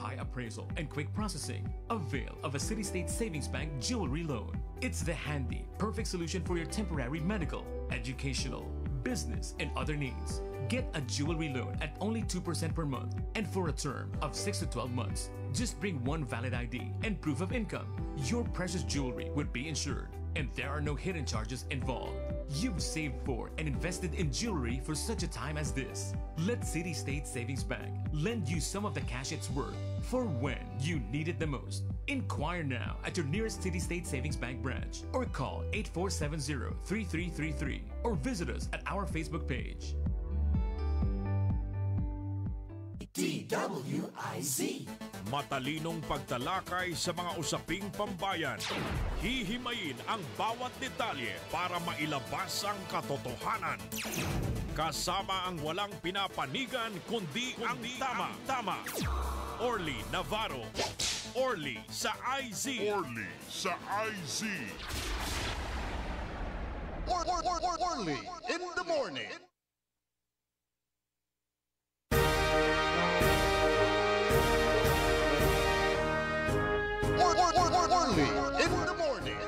high appraisal and quick processing, avail of a City State Savings Bank jewelry loan. It's the handy, perfect solution for your temporary medical, educational, business, and other needs. Get a jewelry loan at only 2% per month and for a term of 6 to 12 months. Just bring one valid ID and proof of income. Your precious jewelry would be insured, and there are no hidden charges involved. You've saved for and invested in jewelry for such a time as this. Let City State Savings Bank lend you some of the cash it's worth for when you need it the most. Inquire now at your nearest City State Savings Bank branch or call 8470-3333 or visit us at our Facebook page. DWIZ. Matalinong pagtalakay sa mga usaping pambayan. Hihimayin ang bawat detalye para mailabas ang katotohanan. Kasama ang walang pinapanigan kundi ang tama. Orly Navarro. Orly sa IZ. Orly sa IZ. Orly in the morning. Orly in the morning. Orly in the morning.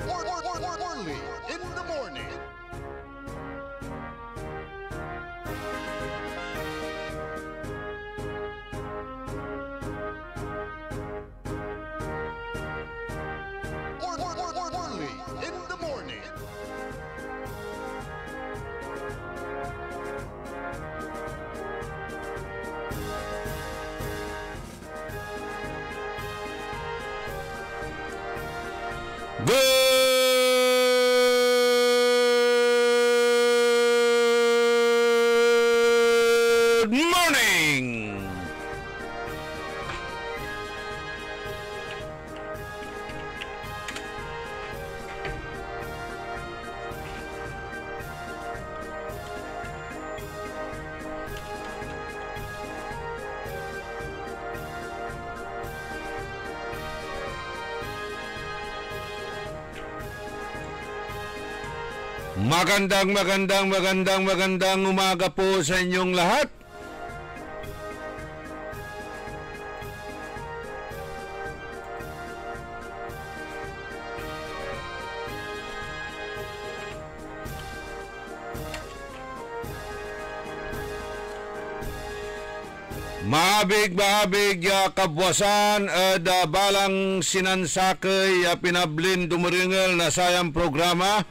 Orly in the morning. Good morning! Magandang umaga po sa inyong lahat. Maabig kabwasan balang sinansakay pinablin dumaringel na sayang programa.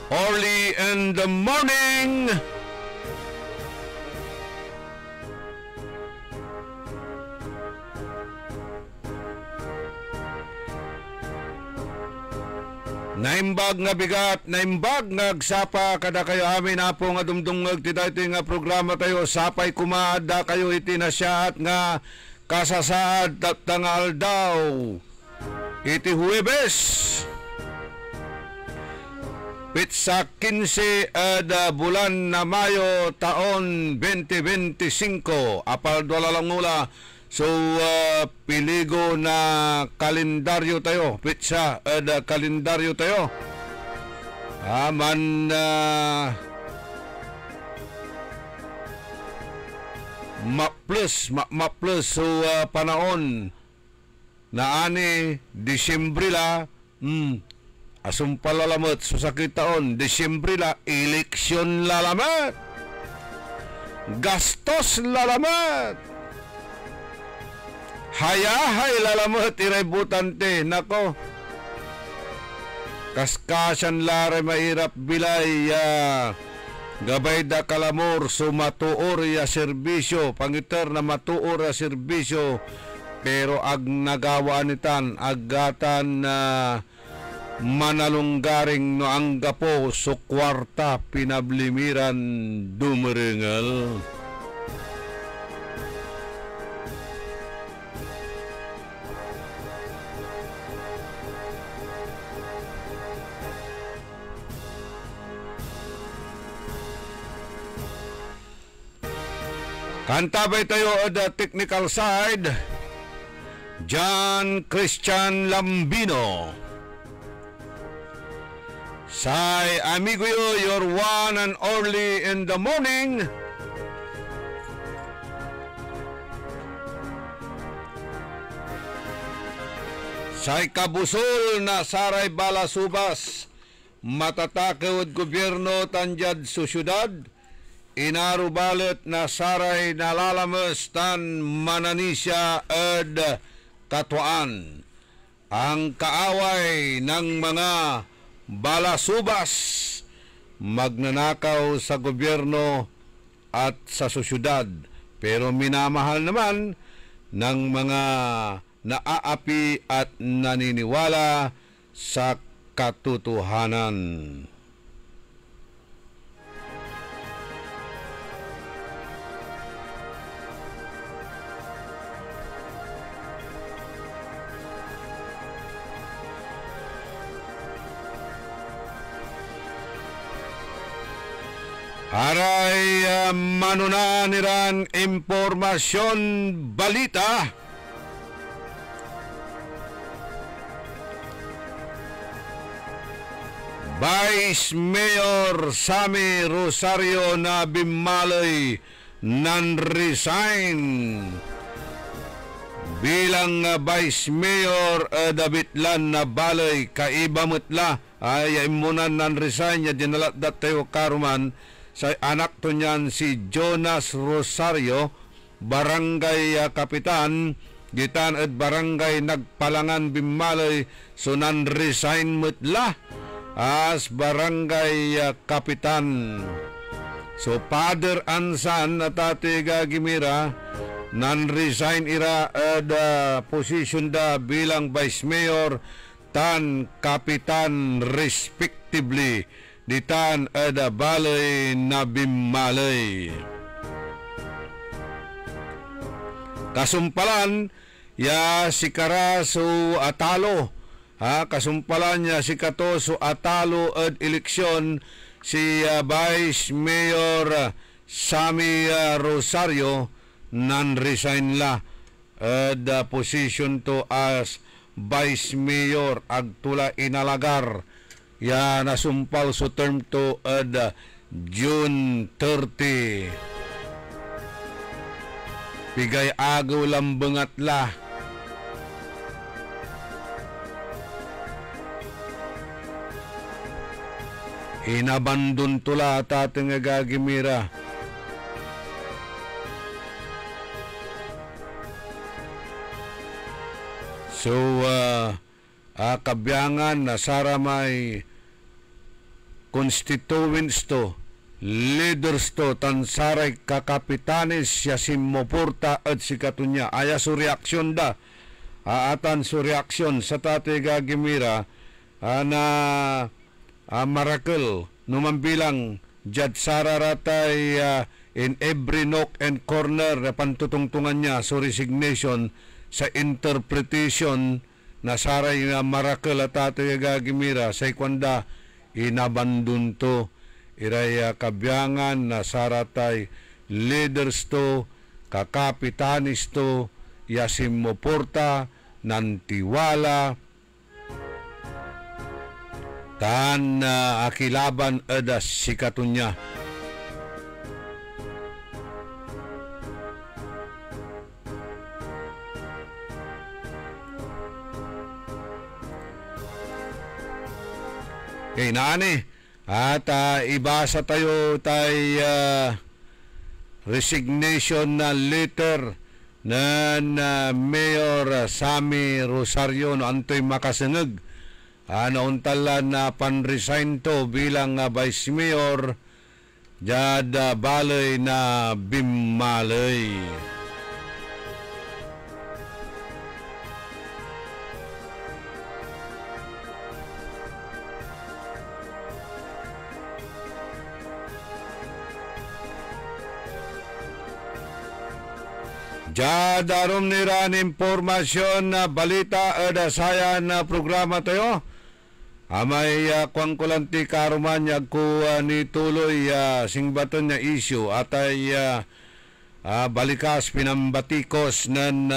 Orly in the morning. Naimbag nga bigat, naimbag nagsapa kada kayo amin na po nga dumdungag ti dayto nga programa tayo sapay kumaada kayo iti nasyaat nga kasasaad tangal daw iti Huwebes. Pitsa 15 bulan na Mayo taon 2025 apal dola lang mula so piligo na kalendaryo tayo pitsa kalendaryo tayo aman ma-plus so panahon na ani Disyembre la asong palalamat so sakit taon, Disyembre la, eleksyon lalamat. Gastos lalamat. Hayahay lalamat, iray butante. Nako. Kaskasan lare mahirap bilay. Gabay da kalamor, so matuor ya serbisyo. Pangiter na matuor ya serbisyo. Pero ag nagawaan itan, agatan manalunggaring no ang gapo so kwarta pinablimiran dumerengal. Kantabay tayo at the technical side, John Christian Lambino. Say amigo yo, your one and only in the morning. Say kabusol na saray balasubas, matatakawad gobyerno tanjad sa syudad, inarubalit na saray nalalamas tan mananisya ed katuan. Ang kaaway ng mga balasubas magnanakaw sa gobyerno at sa sosyudad, pero minamahal naman ng mga naaapi at naniniwala sa katotohanan. Aray manunaniran impormasyon balita. Vice Mayor Sammy Rosario na bimalay non-resign. Bilang Vice Mayor Davidlan na balay kaibamutla ay imunan non-resign ya dinalat datayo karuman sa anak to niyan si Jonas Rosario, barangay kapitan, gitan at barangay nagpalangan bimalay so non-resign mutla as barangay kapitan. So father and son na tate gagimira non-resign ira position da bilang vice mayor tan kapitan respectively ditan ada balay na bimalay. Kasumpalan ya si Karaso Atalo, kasumpalan niya si Katoso Atalo at eleksyon si Vice Mayor Sammy Rosario non-resign la the position to as Vice Mayor agtula inalagar ya nasumpal so term to June 30. Pigay agaw lambangat la. Inabandon tula tatang gagimira. So, kabyangan na saramay constituents to, leaders to, tansaray kakapitanes siya si Moporta at si Katunya. Aya su reaksyon da. Atan su reaksyon sa tate gagimira na miracle numambilang Jad Sararatay in every nook and corner pantutungtungan niya so resignation sa interpretation na saray na miracle at tate gagimira sa ikwanda inabandun to iraya kabyangan na saratay leaders to kakapitanis to yasim moporta nantiwala tan akilaban ada sikatunya. Kay naani at ibasa tayo resignation na letter na Mayor Sammy Rosario no antoy makasengeg nauntalan na pan-resign to bilang Vice Mayor Jad balay na bimalay. Darom niran impormasyon na balita saya na programa tayo. Amay kwangkulanti karuman ko ni tuloy singbaton na issue atay balikas pinambatikos nan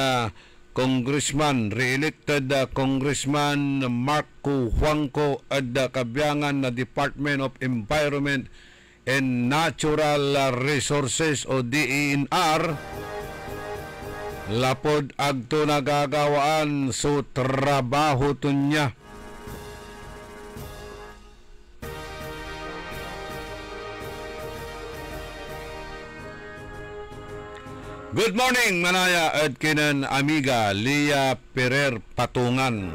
Congressman, re-elected Congressman Marco Juanco at kabyangan na Department of Environment and Natural Resources o DENR lapod agto nagagawaan so trabaho to niya. Good morning, manaya at kinan amiga Lia Perer Patungan.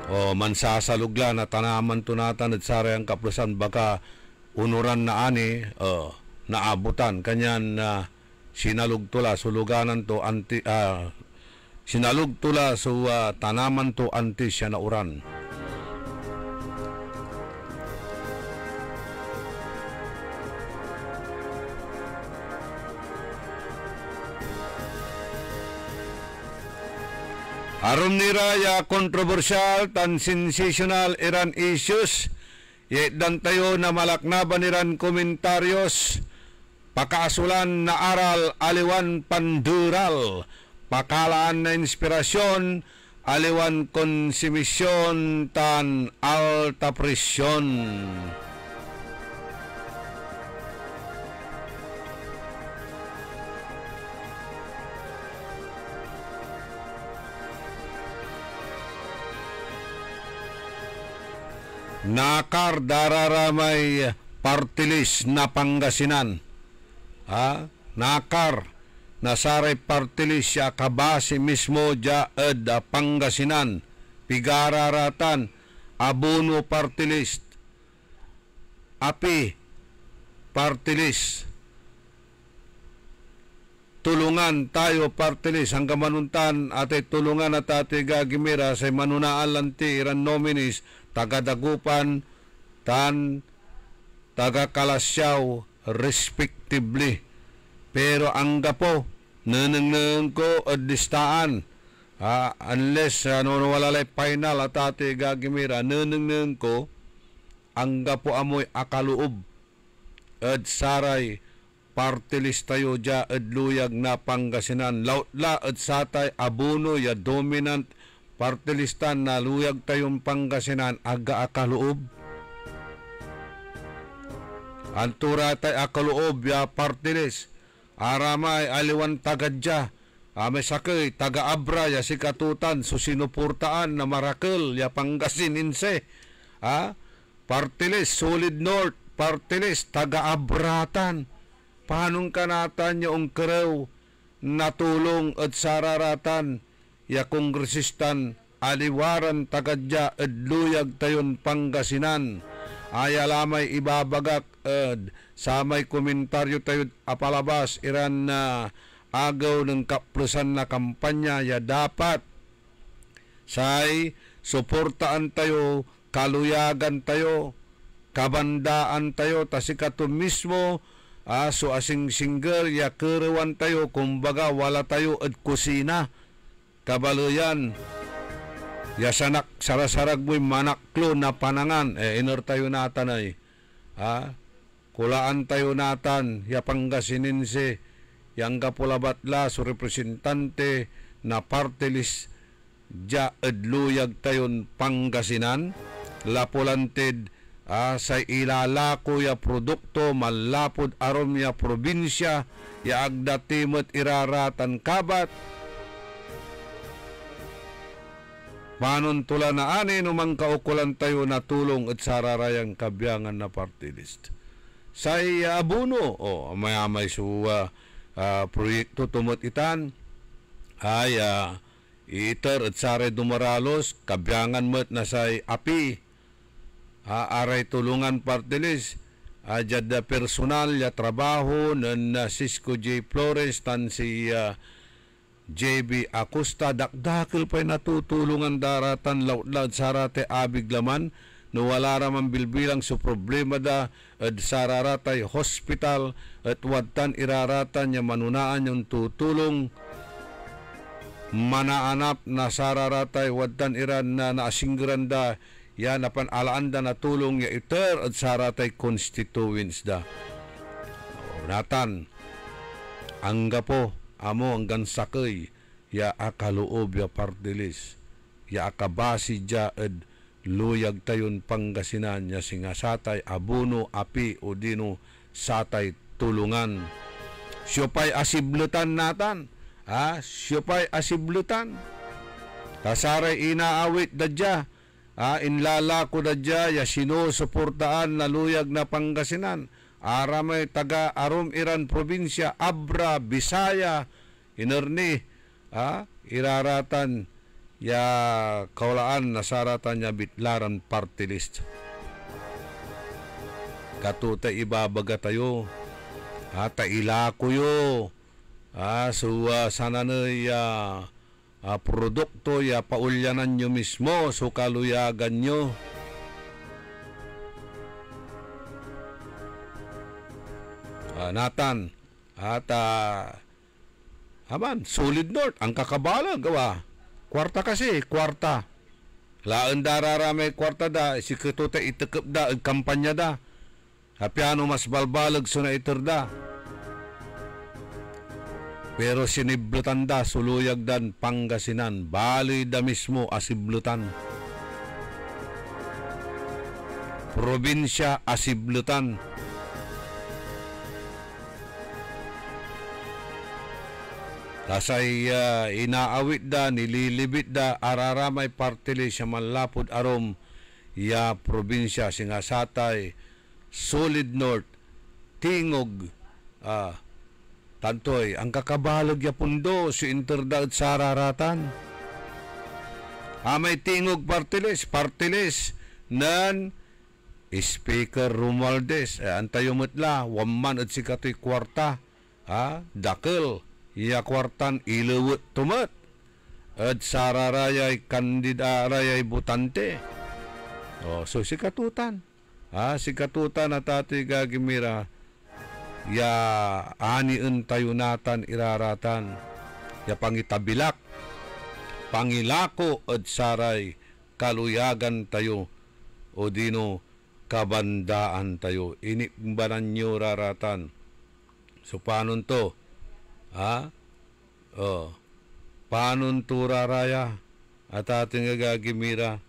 O mansasalugla na tanaman tunatan at sarayang kaplusan baka unuran na ani naabutan kanyan sinalugtula suluganan to anti sinalugtula so tanaman to anti siya na uran. Aron ni Raya kontrobersyal tan sensational Iran issues dan tayo na malaknaban Iran komentaryos pakaasulan na aral aliwan pandural pakalaan na inspirasyon aliwan konsumisyon tan alta presyon. Nakar dararamay partilis na Pangasinan. Nakar nasaray partilis siya kabase mismo jaed Pangasinan. Pigararatan abono partilis. Api partilis. Tulungan tayo partilis hanggang manuntan ate tulungan at ate gagimira sa manunaan lanti iran nominis tagadagupan tan taga-Kalasyaw respectively. Pero ang gapo nanang ko adistaan unless walalay final at ate gagimira nanang ko ang gapo amoy akaluob at saray partilis tayo ja at luyag na Pangasinan lautla at satay abono ya dominant partilistan na luyag tayong Pangasinan aga akaloob. Antura tay akaloob ya partilis. Aramay aliwan tagadya. May sakay taga-abra ya sikatutan so sinupurtaan na marakel ya Pangasininse. Partilis solid north. Partilis taga-abratan. Paanong kanatan yung kerew natulong at sararatan ya kongresistan aliwaran tagadya edluyag tayon Pangasinan aya lamay ibabagak samay komentaryo tayo apalabas iran na agaw ng kaplusan na kampanya ya dapat say suportaan tayo kaluyagan tayo kabandaan tayo tasikato mismo so asing single ya kerewan tayo kumbaga wala tayo at kusina kabaluyan ya sanak sarasarag mo'y manaklo na panangan iner tayo natan ay kulaan tayo natan ya Pangasininse yang kapulabatla so representante na partelis ja edluyag tayon Pangasinan lapulantid sa ilalako ya produkto malapod arom ya probinsya ya agdatimot iraratan kabat manon tula na ani numang kaukulan tayo na tulong at sararayang kabyangan na party list. Say abono may suwa proyekto tumot itan ay iter at sare dumaralos kabyangan met na say api aray tulungan party list jada personal ya trabaho nan Cisco J. Flores tan si JB Acosta dakdakil pa'y natutulungan daratan laut sarate abig laman no wala raman bilbilang sa problema da at sararatay hospital at wadtan iraratan niya manunaan yung tutulong manaanap na sararatay wadtan iran na naasingran da yan apan alaan da na tulong ya iter at saratay constituents da natan angga po amo hanggang sakay ya akaloob ya party list, ya akabasi dya ed luyag tayon Pangasinan ya singa satay abono api o dino satay tulungan. Siyopay asiblutan natan. Siyopay asiblutan. Kasaray inaawit dadya. Inlalako dadya ya sinusuportaan na luyag na Pangasinan. Aramay taga Arom Iran probinsya, Abra, Bisaya, inerni, iraratan ya kaulaan nasaratan ya bitlaran party list. Katuta ibabaga tayo, tailako yo, sana na ya produkto ya paulyanan nyo mismo, so kaluyagan nyo. Natan, solid north, ang kakabalag, kwarta kasi, kwarta. Laan dararame kwarta da, si katuta itekep da, kampanya da. Hapiano mas balbalag suna iter da. Pero siniblutan da, suluyag dan Pangasinan, bali da mismo asiblutan. Probinsya asiblutan. Kasay inaawit da, nililibit da, araramay partili siya manlapod arom ya probinsya singasatay, solid north, tingog, tantoy, ang kakabalag ya pundo, si interdaad sa araratan. May tingog partilis nan Speaker Romualdez, antayo mutla, waman at sikatoy kwarta, dakil, iya kwartan ilawot tumat, at sararayay kandidarayay butante. So sikatutan, sikatutan at ati gagimira, ya aniin tayo natan iraratan, ya pangitabilak, pangilako at saray, kaluyagan tayo, o dino kabandaan tayo, inikbanan nyo raratan. So paano to? Paano to raraya at ating gagimira,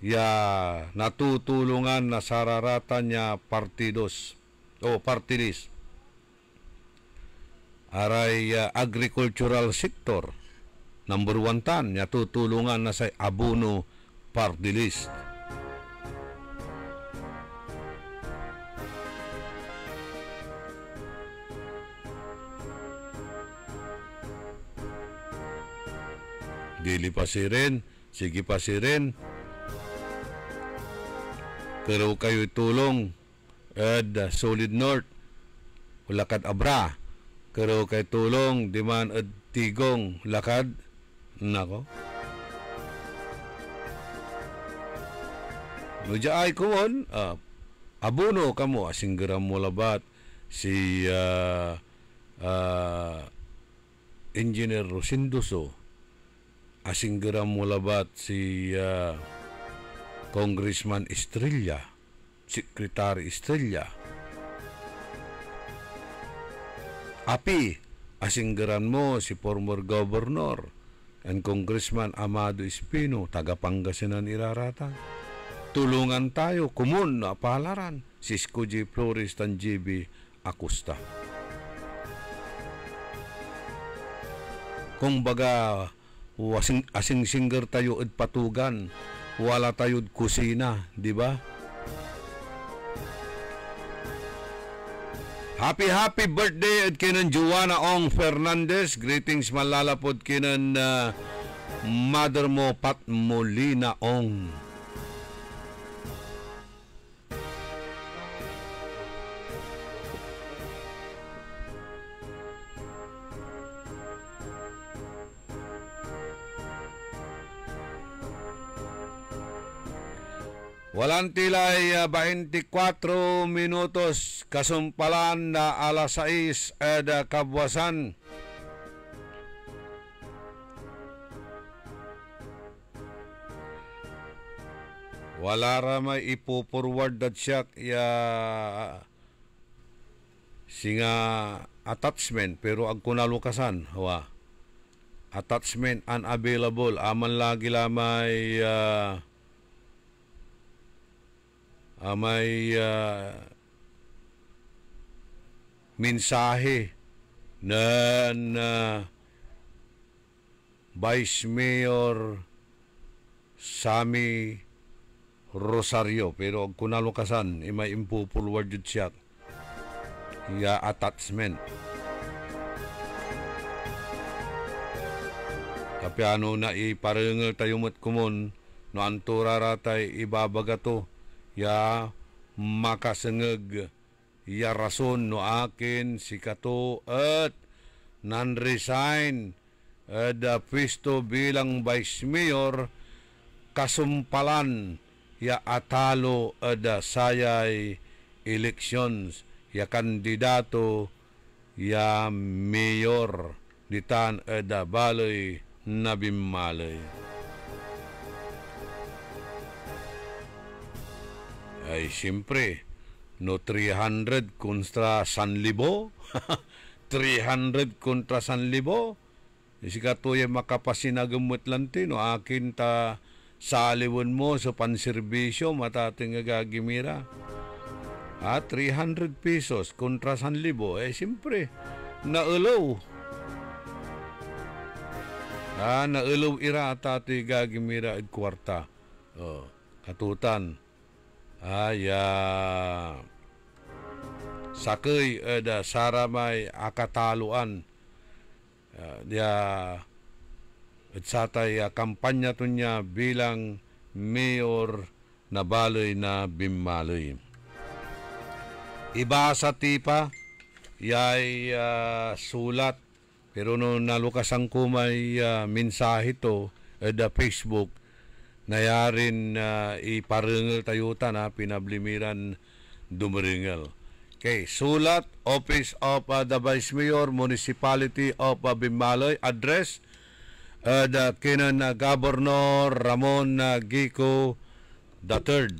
ya natutulungan na sararatan niya partidos o partilis aray agricultural sector number 1 tan ya tutulungan na sa abono partilis. Dili pasirin, sige pasirin. Pero kayo tulong ed solid north, lakad abra. Pero kayo tulong diman ed tigong lakad nako. Nuja ay kumon, abono kamo asing geram mo labat si Engineer Rosindoso. Asing geram mo labat si Congressman Estrella, Secretary Estrella. Api, asing geram mo si former Governor and Congressman Amado Espino, taga Pangasinan iraratan. Tulungan tayo, kumun na palaran, Cisco J. Flores tan JB Acosta. Kung baga, asing singer tayo at patugan, wala tayo kusina, di ba? Happy birthday at kinan Joanna Ong Fernandez. Greetings malalapod kinan mother mo Pat Molina Ong. Walang tilay 24 minutos kasumpalan na alas 6 kabwasan. Wala ramay ipo-forward that siya singa attachment pero ag kunalukasan hawa attachment unavailable aman lagi lamay mensahe nan Vice Mayor Sammy Rosario pero kunalukasan may impupulward jud siya ya attachment kapiano na iparengel tayo mat kumon no antura ratay ibabaga to ya makasengeg ya rason no akin si kato at non-resign da pwesto bilang Vice Mayor kasumpalan ya atalo da sayay elections ya kandidato ya mayor ditan da balay na Bimmalay. Ay siyempre no 300 kontra 1,000 300 kontra 1,000 isi katuya makapasinagamot lanti no akin ta saliwan mo sa panserbisyo matating gagimira 300 pesos kontra 1,000 siyempre naulaw naulaw ira tati gagimira ed kwarta katutan sakay da saramay akataluan dia at satay kampanya to niya bilang mayor na balay na Bimmalay. Iba sa tipa yay sulat pero no nalukasan ko may mensahe to da Facebook na yarin iparengel tayutan pinablimiran dumaringel. Okay, sulat Office of the Vice Mayor, Municipality of Bimmalay, address the kinan Governor Ramon Gico III.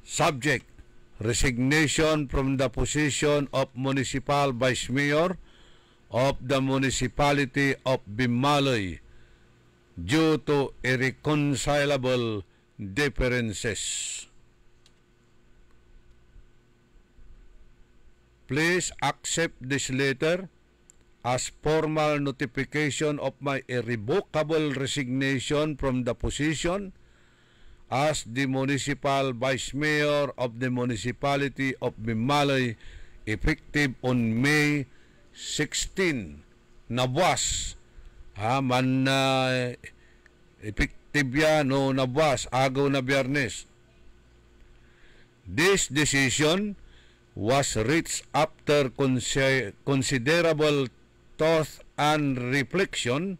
Subject, resignation from the position of Municipal Vice Mayor of the Municipality of Bimmalay due to irreconcilable differences. Please accept this letter as formal notification of my irrevocable resignation from the position as the Municipal Vice Mayor of the Municipality of Bimmalay effective on May 16 na buwas. Effective yan no na buwas, agaw na Biyernes. This decision was reached after considerable thought and reflection.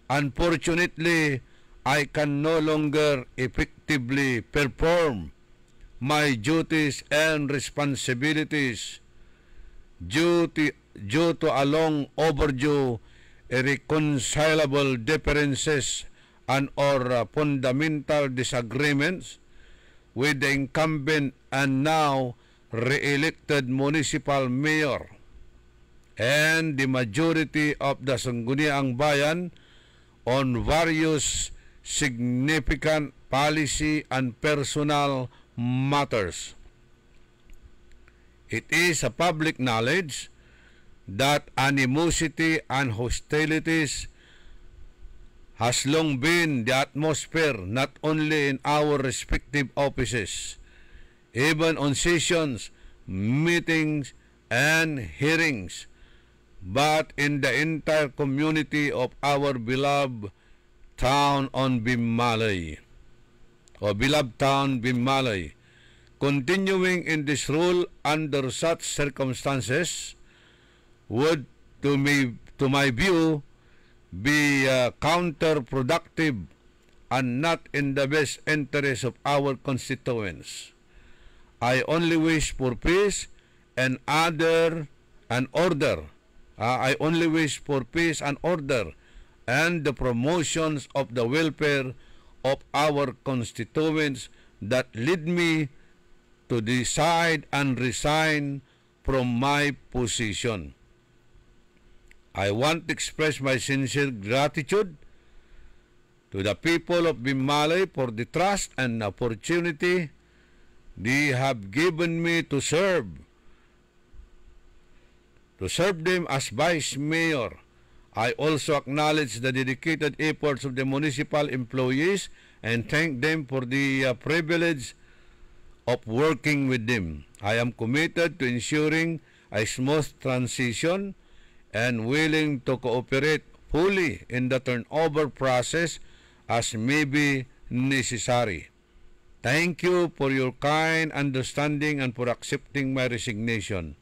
Unfortunately, I can no longer effectively perform my duties and responsibilities due to a long overdue irreconcilable differences and or fundamental disagreements with the incumbent and now re-elected municipal mayor and the majority of the Sangguniang Bayan on various significant policy and personal matters. It is a public knowledge that animosity and hostilities has long been the atmosphere not only in our respective offices, even on sessions, meetings, and hearings, but in the entire community of our beloved town on Bimmalay, or beloved town Bimmalay. Continuing in this role under such circumstances would, to my view, be counterproductive and not in the best interest of our constituents. I only wish for peace and order. I only wish for peace and order and the promotions of the welfare of our constituents that lead me to decide and resign from my position. I want to express my sincere gratitude to the people of Bimali for the trust and opportunity they have given me to serve them as Vice Mayor. I also acknowledge the dedicated efforts of the municipal employees and thank them for the privilege of working with them. I am committed to ensuring a smooth transition and willing to cooperate fully in the turnover process as may be necessary. Thank you for your kind understanding and for accepting my resignation.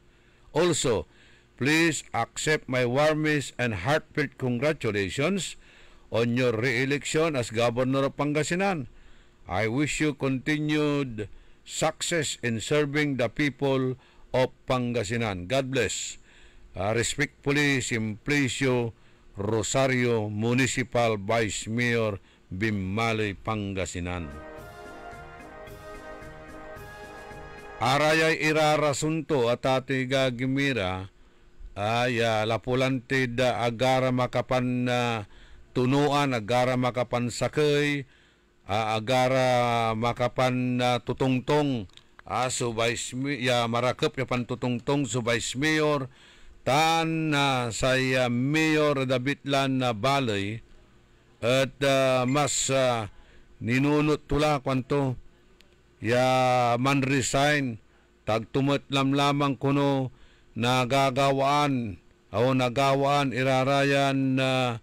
Also, please accept my warmest and heartfelt congratulations on your re-election as Governor of Pangasinan. I wish you continued success in serving the people of Pangasinan. God bless. Respectfully, Simplicio Rosario, Municipal Vice Mayor, Bimali, Pangasinan. Arayay irarasunto at ati gagimira ay lapulante da agara makapan tunuan, agara makapan sakay, agara makapan tutungtong subay marakep ya pantutungtong subay mayor tan saya Mayor Davidlan na balay at mas ninunot tula kwanto ya man resign tagtumot lamang kuno nagagawaan irarayan na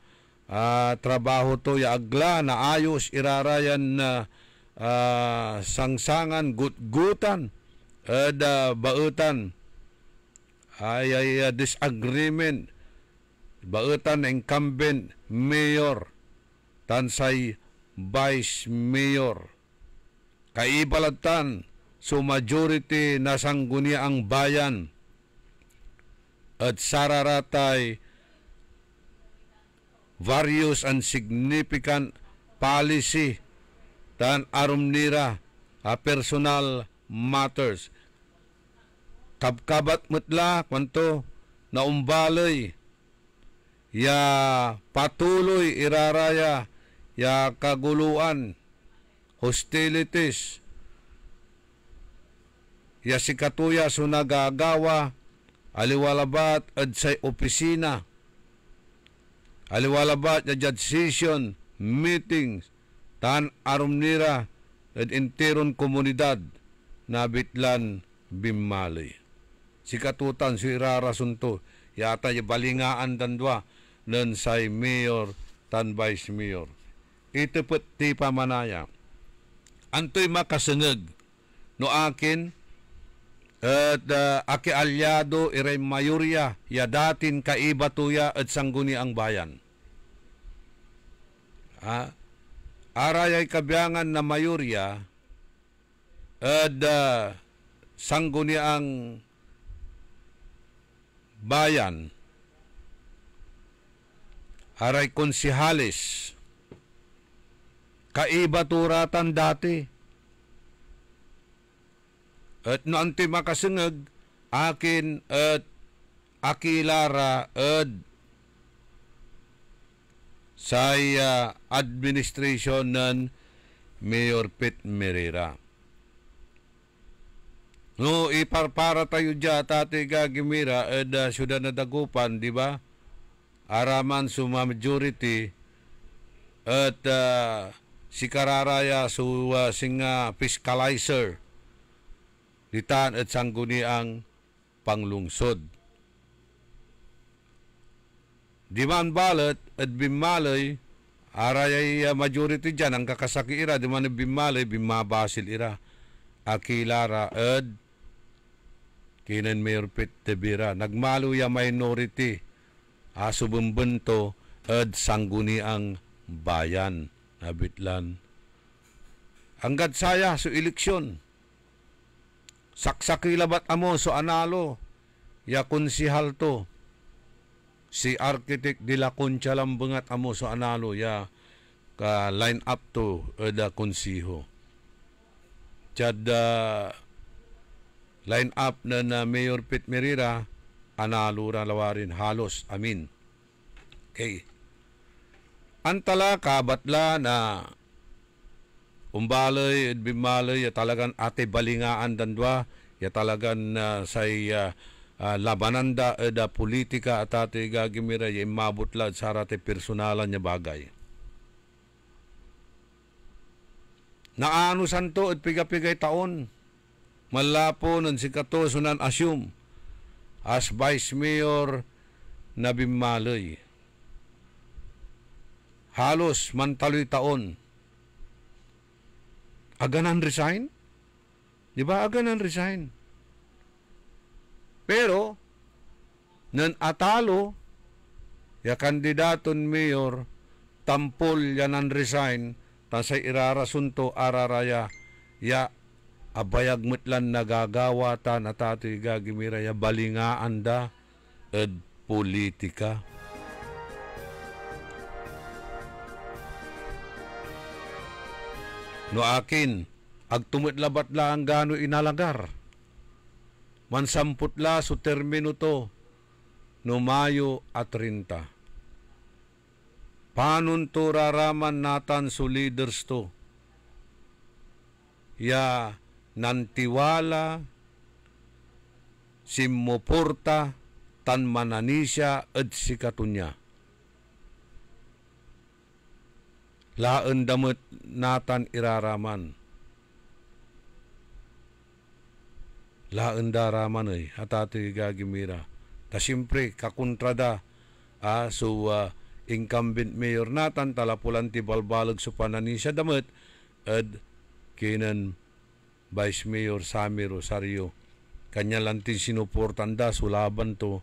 trabaho to ya agla na ayos irarayan na sangsangan gutgutan bautan ay disagreement bautan incumbent mayor tansay vice mayor kaibalatan so majority na sanggunia ang bayan at sararatay various and significant policy tan arumnira personal matters kabkabat mutla kwanto na umbalay ya patuloy iraraya ya kaguluan hostilities ya sikatuya so nagagawa aliwalabat at sa opisina aliwalabat ya judge session meetings tan arumnira at interon komunidad na bitlan Bimali sikatutan si irarasunto yata ya balingaan dandwa nan say mayor tan vice mayor ito put ti pamanaya antoy makasengeg no akin at aki alyado iray mayorya ya datin kaiba tuya at sangguni ang bayan arayay kabiyangan na mayorya at sangguni ang bayan aray konsihalis kaiba turatan dati at no anti makasengeg akin at akilara at saya administration ng Mayor Pete Merera. No, iparpara tayo dyan, tate gagimira, syudad na dagupan, di ba? Araman suma majority, at si kararaya singa fiscalizer, ditan at sangguni ang panglungsod. Di man balat at Bimali, arayay majority dyan, ang kakasaki ira, di man Bimali, bimabasil ira. Akilara at kinan Mayor Pete Tebira. Nagmalo ya minority, subumbento at sangguni ang bayan. Nabitlan. Hanggat saya so eleksyon. Saksakilabat amo so analo. Ya konsihal to. Si Architect de la Concha lambangat amo so analo. Ya ka line up to da konsiho. Chad line up na Mayor Pete Merira, analura lawarin halos amin. Okay. Antala kabatla na umbalay at bimalay ya talagan ate balingaan dandwa ya talagan say labananda da politika at ate gagimira ya mabutla sa rate personalan niya bagay. Naano santo at pigapigay taon malapo ng sikato sunan assume as Vice Mayor na bimalay. Halos mantaloy taon. Aganan resign? Di ba aganan resign? Pero, nan atalo, ya kandidaton mayor, tampol yanan resign, tasay irarasunto araraya, ya abayag mutlan nagagawatan at ato'y gagimira, ya balingaan da, ed politika. No akin, agtumutlabat lang gano inalagar. Mansamputla su termino to, no Mayo at 30. Panon to raraman natan su leaders to? Ya nantiwala, simmuporta, tan mananisya, ed sikatunya. Laan damot natan iraraman. Laan daraman ay atato'y gagimira. Ta siyempre kakontrada incumbent mayor natan talapulan ti balbalag so pananisya damot ed kinan Vice Mayor Sammy Rosario. Kanya lang tin sinuportan da sulaban to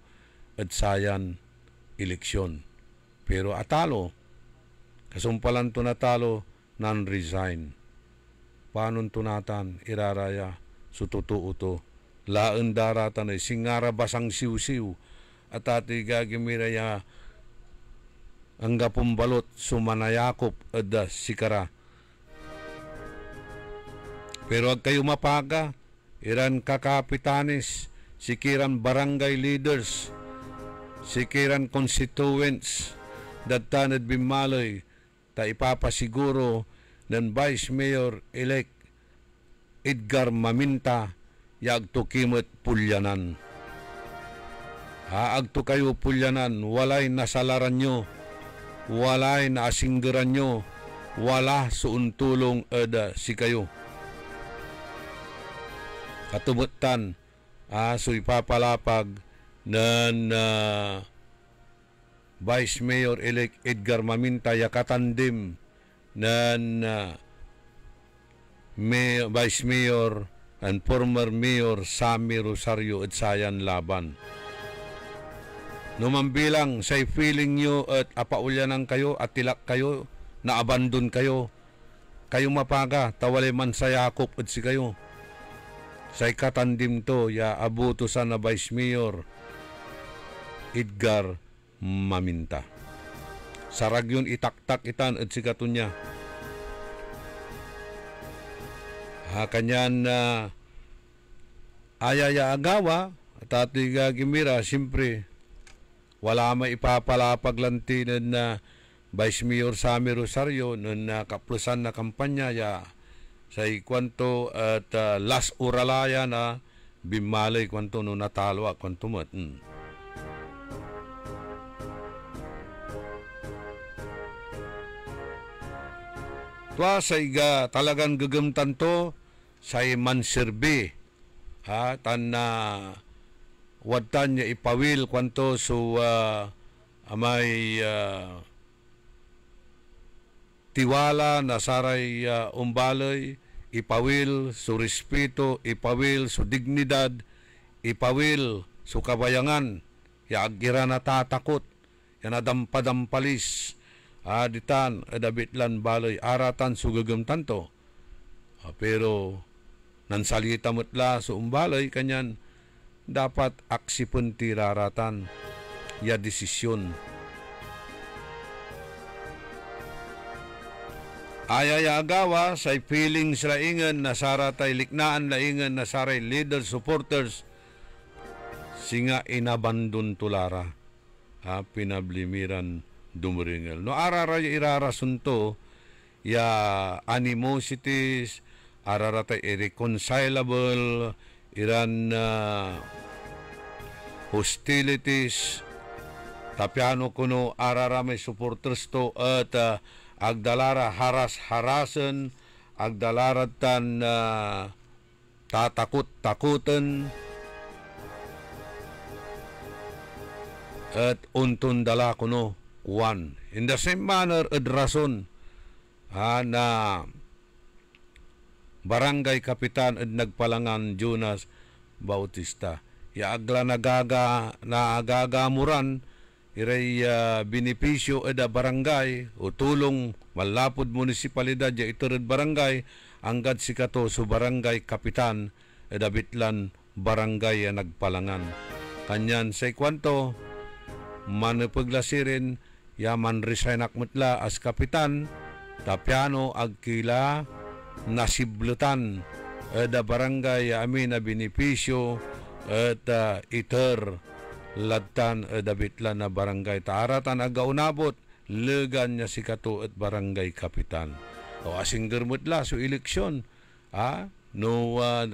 ed sayan eleksyon. Pero atalo kasumpalan to natalo, non-resign. Paano to natan, iraraya, sututuo to. Laan daratan ay singara basang siw-siw. At ati gagimiraya, ang gapumbalot, sumanayakop, ada sikara. Pero ag kayo mapaga, iran kakapitanes, sikiran barangay leaders, sikiran constituents, datanad bimaloy, ta ipapasiguro ng Vice Mayor-elect Edgar Maminta yagto kimot pulyanan. Haagto kayo pulyanan, walay nasalaran nyo, walay naasinggeran nyo, wala suuntulong eda si kayo. Katumutan, so ipapalapag ng Vice Mayor-elect Edgar Maminta yakatandim ng Vice Mayor and former Mayor Sammy Rosario at sayan laban. Numambilang say feeling nyo at apaulyanan kayo at tilak kayo, na-abandon kayo, kayo mapaga, tawali man sa Yakop at si kayo. Say katandim to, ya abuto sa na Vice Mayor Edgar Maminta. Sarag yun itaktak itan at sikatunya. Kanyan ayaya agawa at ati gagimira, siyempre wala maipapalapag lantinan na Vice Mayor Sammy Rosario nun kaplusan na kampanya ya sa ikwanto at last uralaya na bimalay kwanto no natalo at kwanto mat. Twa sa iga talagang gagamtan to sa manserbi tan na wadtan niya ipawil kwanto so amay tiwala na saray umbalay ipawil so respeto, ipawil so dignidad, ipawil so kabayangan ya agira na tatakot ya nadampadam-palis ditan adabitlan balay aratan sugagamtan to. Pero nansalita mutla so umbalay kanyan dapat aksipon tiraratan ya desisyon. Ayaya agawa say feelings laingan na saratay liknaan laingan na saray leader supporters singa inabandon tulara pinablimiran dumuringel. No araray irarasunto ya animosities araratay irreconcilable iran hostilities tapiano kuno araramay supporters to at agdalara haras-harasan, agdalaratan tatakot-takutan, at untun dala kuno, one. In the same manner, rason na barangay kapitan at nagpalangan Jonas Bautista. Yaagla nagagamuran, iray benepisyo eda barangay o tulong malapod munisipalidad ya iturad barangay anggad sikato so barangay kapitan eda bitlan barangay nagpalangan kanyan say kwanto manupaglasirin ya man resign akmutla as kapitan tapiano agkila nasiblutan eda barangay amin na benepisyo at iter ladtan dabitlan na barangay taaratan agaunabot legan niya si kato at barangay kapitan o asing germutla so eleksyon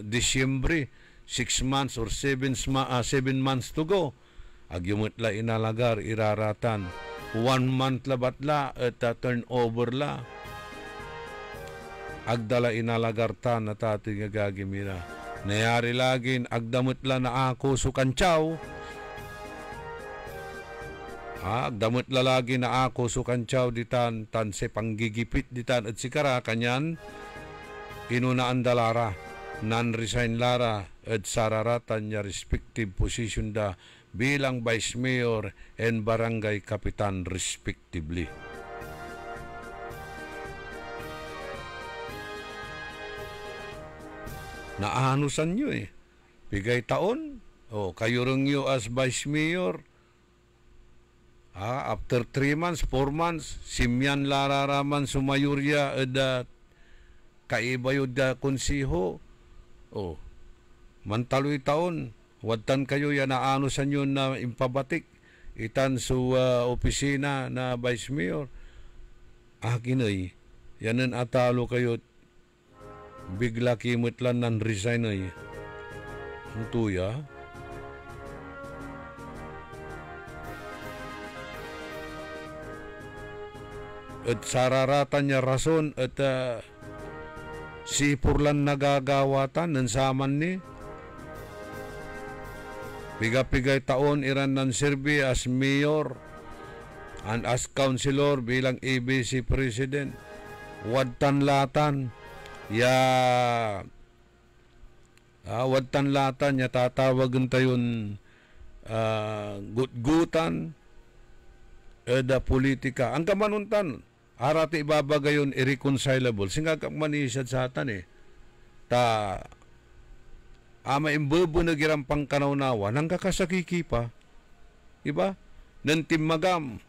Disyembre 6 months or 7 months to go agyumutla inalagar iraratan 1 month labatla at turnover la agdala inalagartan na tati nga gagimira nayari lagin agdamutla na ako sukansyaw damot lalagi na ako sukansyaw ditan tan se panggigipit ditan at sikara kanyan inunaan dalara non-resign lara at sararatan niya respective position da bilang vice mayor and barangay kapitan respectively. Naanusan nyo bigay taon kayo rin nyo as vice mayor after 3 months, 4 months, simyan lararaman sumayurya eda kaibayod da konsiho. Mantaloy taon, wadtan kayo yan naano sa inyo na impabatik itan su opisina na vice mayor. Kinay, yanan atalo kayo bigla kimutlan nan resign ay. Ang tuya. At sararatan niya rason at sipurlan nagagawatan ng saman ni pigapigay taon iran ng serbi as mayor and as councilor bilang ABC president wadtan latan wadtan latan ya tatawagan tayon gutgutan eda politika ang kamanuntan arati ibabagayon irreconcilable singa manisad sa atan ama imbubo na girang pangkanawnawa nang kakasakikipa iba ng timmagam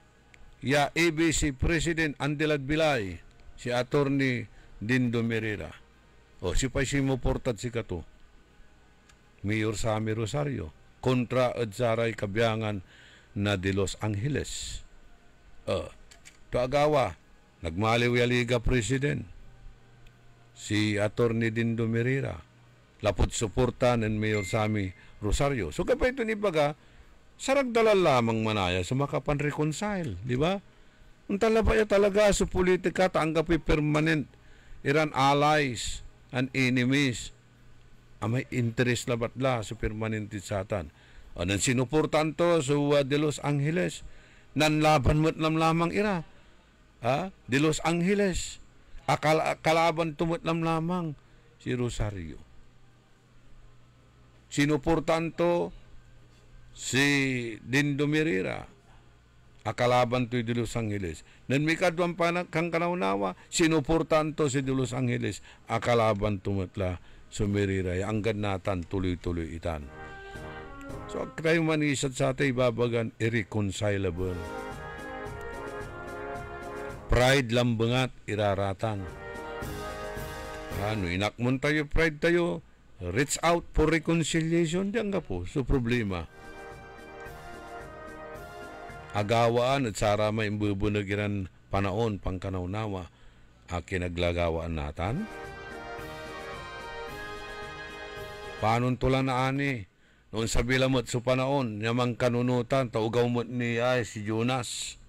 ya ABC President Andilad Bilay si Attorney Dindo Merera si Paisimo Portat si kato Mayor Sammy Rosario kontra adsaray kabiyangan na de Los Angeles to agawa nagmaliw ya Liga President si Attorney Dindo Merera lapot suporta ng Mayor Sammy Rosario. So kapag ito ni baga saragdala lamang manaya sa makapan-reconcile, di ba? Untala ba ya talaga sa politika taanggapi permanent iran allies and enemies may interest labatla sa permanent satan. Anong sinuportan to sa de Los Angeles nanlaban mo't lamang ira de Los Angeles kalaban tumot lamang si Rosario sinuportan to si Dindo Merera akalaban to de Los Angeles nan may kadwang kang kanaunawa sinuportan to si de Los Angeles akalaban tumutla si Merera ang ganatan tuloy-tuloy itan. So, kayo manisat sa atin ibabagan irreconcilable. Pride lambangat iraratan. Ano, inakmon tayo, pride tayo, reach out for reconciliation, diyan ka po, so problema. Agawaan at sara may imbubunagiran panaon, pangkanawnawa, kinaglagawaan natan. Paano tulan na ani? Noon sabi lamot sa panaon, namang kanunutan, taugaw mo ni si Jonas.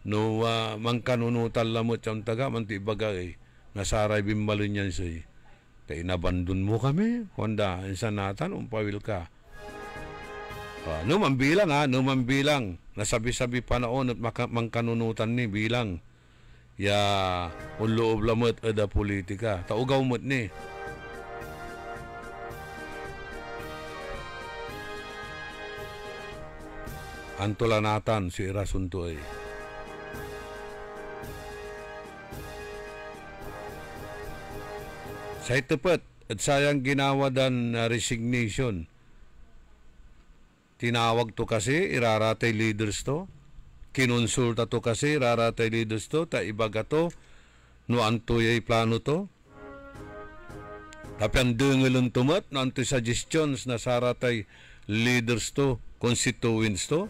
No, mangkanunutan lamot siyang taga, manti bagay, nasaray bimbalin yan siya. Kaya inabandon mo kami, kunda, insan natan, umpawil ka. No mambilang, nasabi-sabi panaon at mangkanunutan ni bilang. Ya, unloob lamot ada politika, taugaw mo ni. Antulanatan si Irasunto ay. Sa itapat at sayang ginawa dan resignation. Tinawag to kasi iraratay leaders to. Kinonsulta to kasi iraratay leaders to. Ta ibaga to. No antoy ay plano to. Tapi ang dungalon tumat no antoy suggestions na saratay leaders to. Constituents to.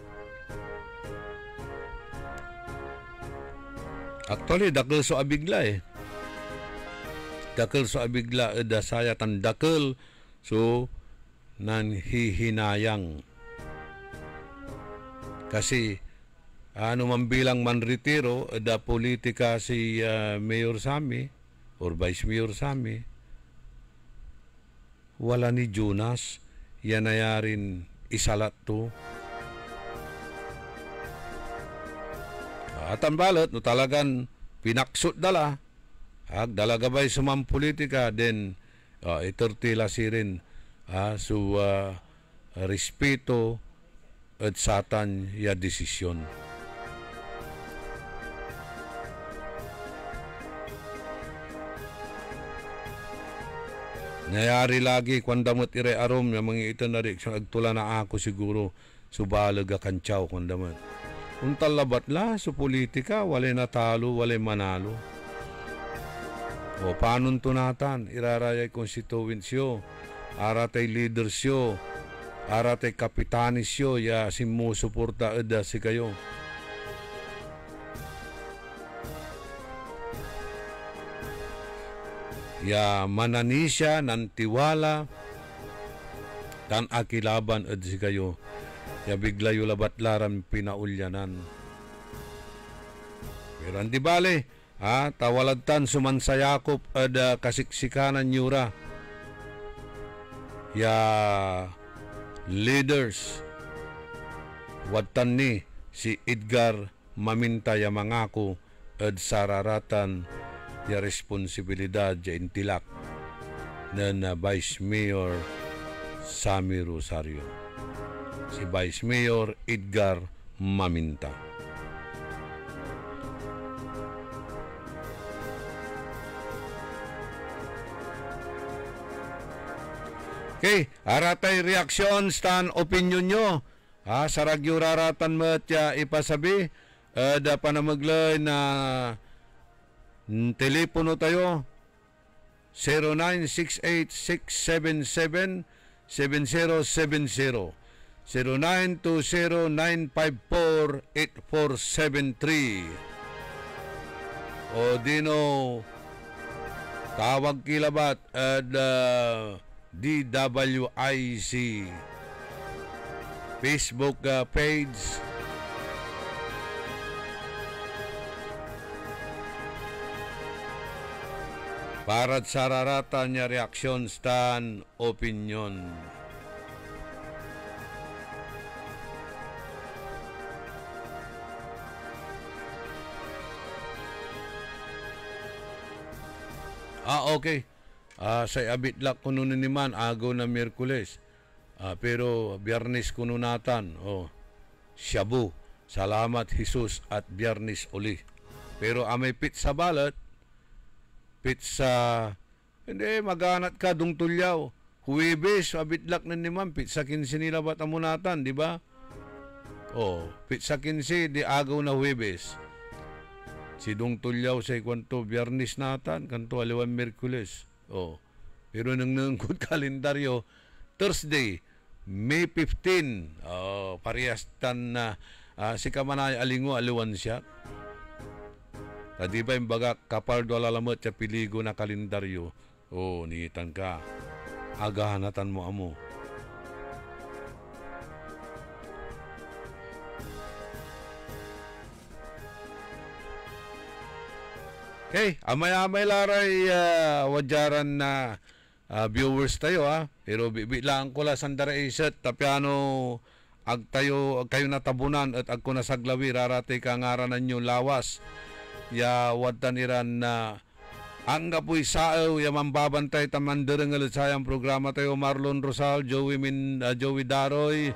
Actually, dakil so abigla eh. Dakil so abigla, saya tan dakil so nanhihinayang. Kasi ano man bilang manritiro, da politika si Mayor Sammy or Vice Mayor Sammy, wala ni Jonas, yan na rin isalat to. At ang balot, no talagang pinaksot dala. Dalaga ba'y sumang politika, then iturtila si rin respeto at satan ya desisyon. Nayari lagi kung damot ire arom yung mga ito na rin agtula na ako siguro subalag akantsaw kung damot. Kung talabat la sa politika, wala natalo, wala manalo. O paano tunatan? Irarayay konstituensyo, aratay leadersyo, aratay kapitanisyo, ya simusuporta eda si kayo. Ya mananisya ng tiwala, tan akilaban eda si kayo. Ya bigla yung labat laran pinaulyanan. Pero hindi bale, tawalagtan sumansayakop ada kasiksikanan yura. Ya leaders, watan ni si Edgar maminta ya mangako ad sararatan ya responsibilidad ya intilak na Vice Mayor Sammy Rosario. Si Vice Mayor Edgar Maminta. Okay, aratay reaksyon stan opinion nyo. Saragyo raratan mo at ipasabi. Da pa na maglay na telepono tayo. 0968-677-7070. 0920-954-8473. O dino tawag kilabat at DWIC Facebook page. Para sa raratan niya reaksyon stan opinion. Okay. Sa abitlak kuno niman agaw na Miyerkules. Pero Biyernes kuno natan. Shabu. Salamat Jesus at Biyernes uli. Pero amay pizza balat. Pizza. Hindi, maganat ka dung tulyaw. Huwebes, abitlak na niman. Pizza 15 nila bata mo natan, di ba? Sa 15 di agaw na Huwebes. Si Dong Tulyaw sa kwanto Biyernes natan, kanto aliwan Merkules. Pero nang nangkod kalendaryo, Thursday, May 15. Parehas tan na si Kamanay alingo aliwan siya. Tadi ba yung baga kapal do alalamot sa piligo na kalendaryo? Niitan ka. Agahanatan mo amo. Okay, amay-amay laray wajaran na viewers tayo Pero bibilaan ko la sandara iset tapiano ag tayo kayo natabunan at ag ko nasaglawi rarate ka ngaranan nyo lawas. Ya watan iran na ang gapoy sao ya mambabantay tamanderengal sayang programa tayo Marlon Rosal, Joey Daroy,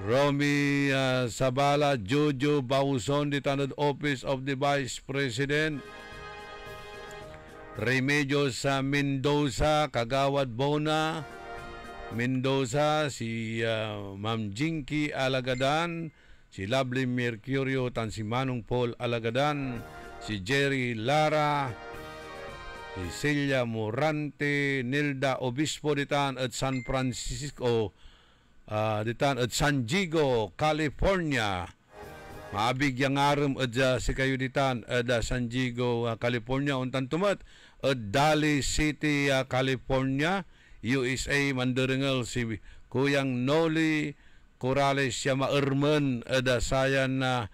Romy Sabala, Jojo Bauson, the Tanod Office of the Vice President, Remedios Mendoza, Kagawad Bona, Mendoza, si Ma'am Jinky Alagadan, si Lovely Mercurio, tan si Manong Paul Alagadan, si Jerry Lara, si Celia Morante, Nilda Obispo ditan at San Francisco, ditan at San Diego, California. Maabig yang aram at si kayo ditan at San Diego, California. Untan tumat at Dali City, California, USA. Mandaringal si Kuyang Noli Corales siya maermen at sayan na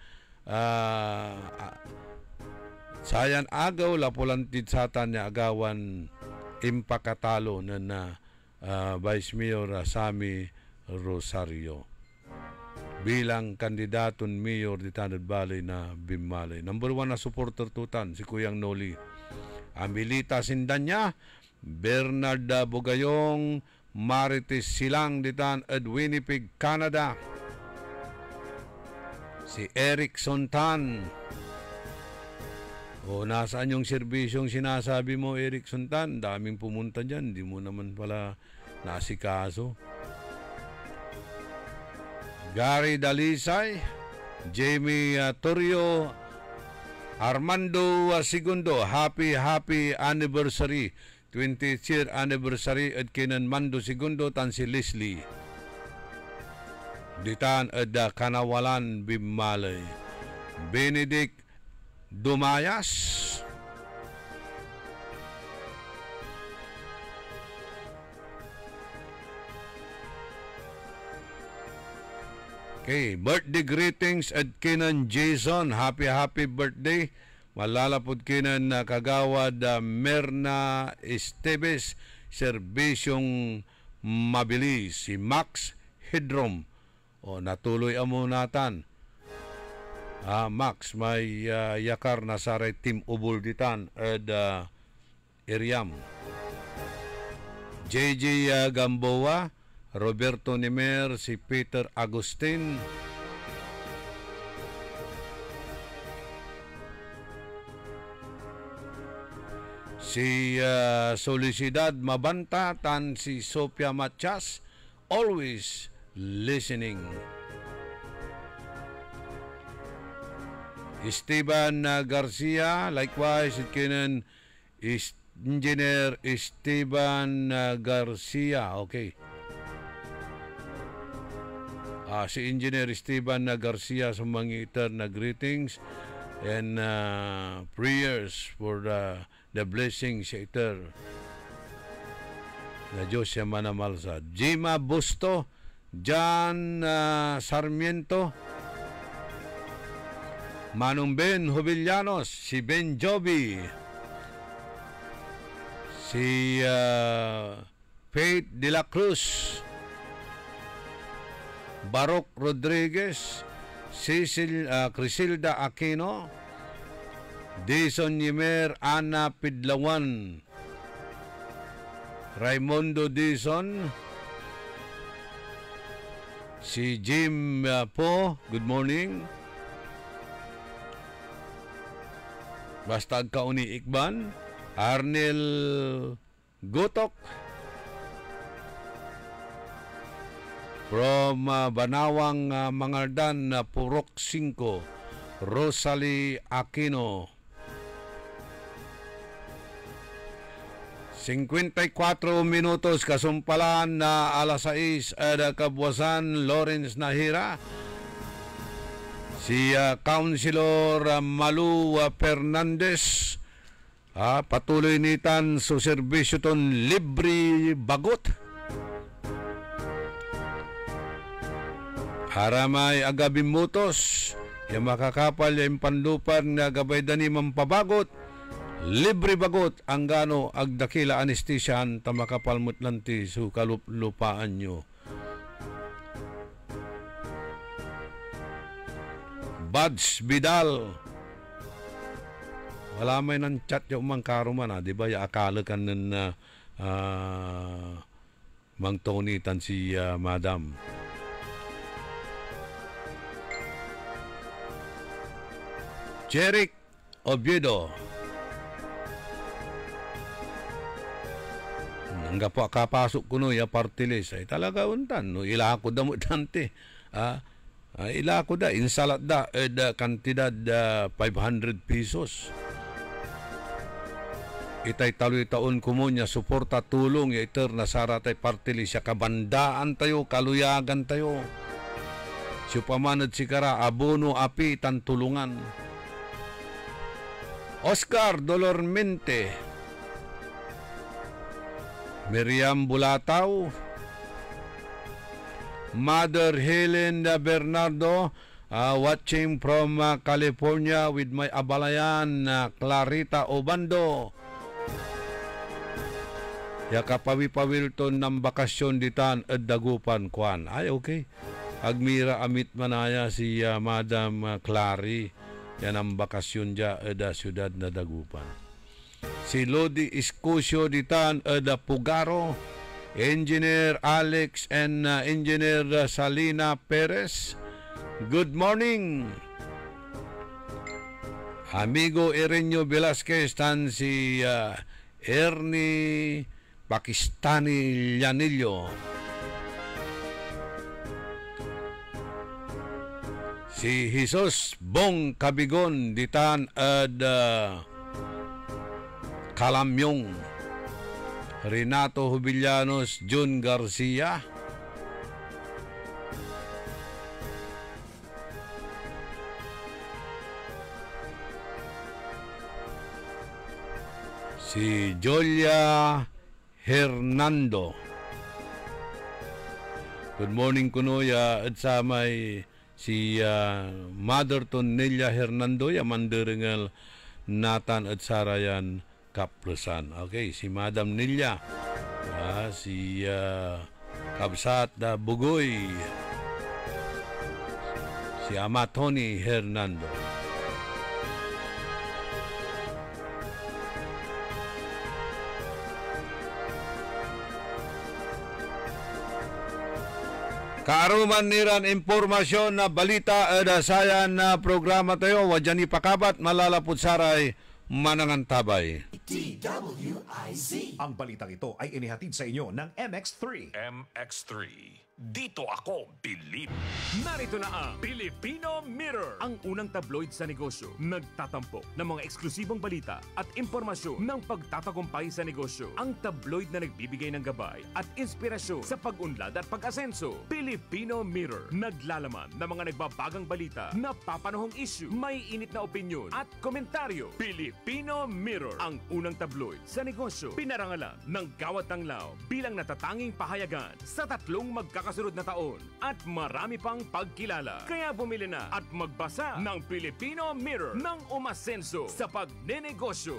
sayan agaw lapulantid satan niya agawan impakatalo na Vice Mayor Sammy Rosario bilang kandidaton mayor di Tanod Valley na Bimmalay. Number 1 na supporter tutan si Kuyang Noli. Ambilita Sindanya, Bernard Bugayong, Marites Silang ditan at Winnipeg, Canada. Si Eric Sontan. Nasaan yung serbisyong sinasabi mo, Eric Sontan? Daming pumunta dyan, di mo naman pala nasikaso. Gary Dalisay, Jamie Torrio, Armando Segundo, happy anniversary, 20th year anniversary at kinan Mando Segundo tan si Leslie. Ditan at Kanawalan Bimmalay. Benedict Dumayas, okay, birthday greetings at kinan Jason. Happy birthday. Malalapod kinan na kagawad Merna Esteves, serbisyong mabilis. Si Max Hedrom. Natuloy amo natan. Max, may yakar na saray Team Ubul ditan at Iriam. JJ Gamboa, Roberto Nimer, si Peter Agustin, si Solicidad Mabanta, tan si Sophia Machas, always listening. Esteban Garcia, likewise, it kinan Engineer Esteban Garcia, okay. Si Engineer Esteban Garcia sumangitan na greetings and prayers for the blessings iter na Diyos siya manamalsa. Jima Busto, John Sarmiento, Manong Ben Jubillanos, si Ben Joby, si Faith de la Cruz, Barok Rodriguez, Crisilda Aquino, Dison Yimer, Ana Pidlawan, Raimundo Dison, si Jim Po, good morning. Basta Kauni Ikban, Arnel Gotok, From Banawang Mangaldan, Purok 5, Rosalie Aquino. 54 minutos kasumpalan na alas 6 kabuwasan, Lawrence Nahira. Si Councilor Malu Fernandez patuloy nitan sa serbisyo ton libre bagot. Haramay agabing mutos, yung makakapal yung panlupan na gabay dani mampabagot, libre bagot ang gano agdakila anestisyan tamakapalmut lanti su kalupaan nyo. Buds Vidal, wala may nang chat yung mga karuman di ba? Akala ka nun mang tonitan si Madam. Jeric Oviedo, hangga po kapasok ko no ya party list ay talaga untan no ila ko damo dante ila ko da insalat da kantidad 500 pesos itay taloy taon ko mo niya suporta tulong ya iter na saratay party list ya kabandaan tayo kaluyagan tayo supamanad sikara abono api tan tulungan. Oscar Dolormente, Miriam Bulataw, Mother Helen Bernardo, watching from California with my abalayan, Clarita Obando. Yakapawi-pawilton ng bakasyon ditan at dagupan kwan. Ay, okay. Agmira amit manaya si Madam Clary. Yan ang bakasyon dya da siyudad na dagupan. Si Lodi Iscusio ditan da Pugaro, Engineer Alex and Engineer Salina Perez. Good morning. Amigo Erenio Velasquez tan si Ernie Pakistani Llanillo. Si Jesus Bong Kabigon ditan ad Kalamyong. Renato Hubillanos, Jun Garcia. Si Jolia Hernando. Good morning kunoya at sa may si Mother Tonelia Hernando ya manderengal Nathan at Sarayan Kapresan. Okay, si Madam Nelia, si Kabsat Bugoy, si Ama Tony Hernando. Kaaruman niran impormasyon na balita sayan na programa tayo wadyan ipakabat malalapot saray manangan tabay. DWIZ. Ang balitang ito ay inihatid sa inyo ng MX3. MX3. Dito ako, Bilib. Narito na ang Filipino Mirror, ang unang tabloid sa negosyo. Nagtatampok ng mga eksklusibong balita at impormasyon ng pagtatagumpay sa negosyo. Ang tabloid na nagbibigay ng gabay at inspirasyon sa pag-unlad at pag-asenso. Filipino Mirror, naglalaman ng mga nagbabagang balita, napapanahong issue, may init na opinyon at komentaryo. Filipino Mirror, ang unang tabloid sa negosyo. Pinarangalan ng Gawad Tanglao bilang natatanging pahayagan sa tatlong magkakasunod na taon at marami pang pagkilala. Kaya bumili na at magbasa ng Filipino Mirror ng umasenso sa pagnenegosyo.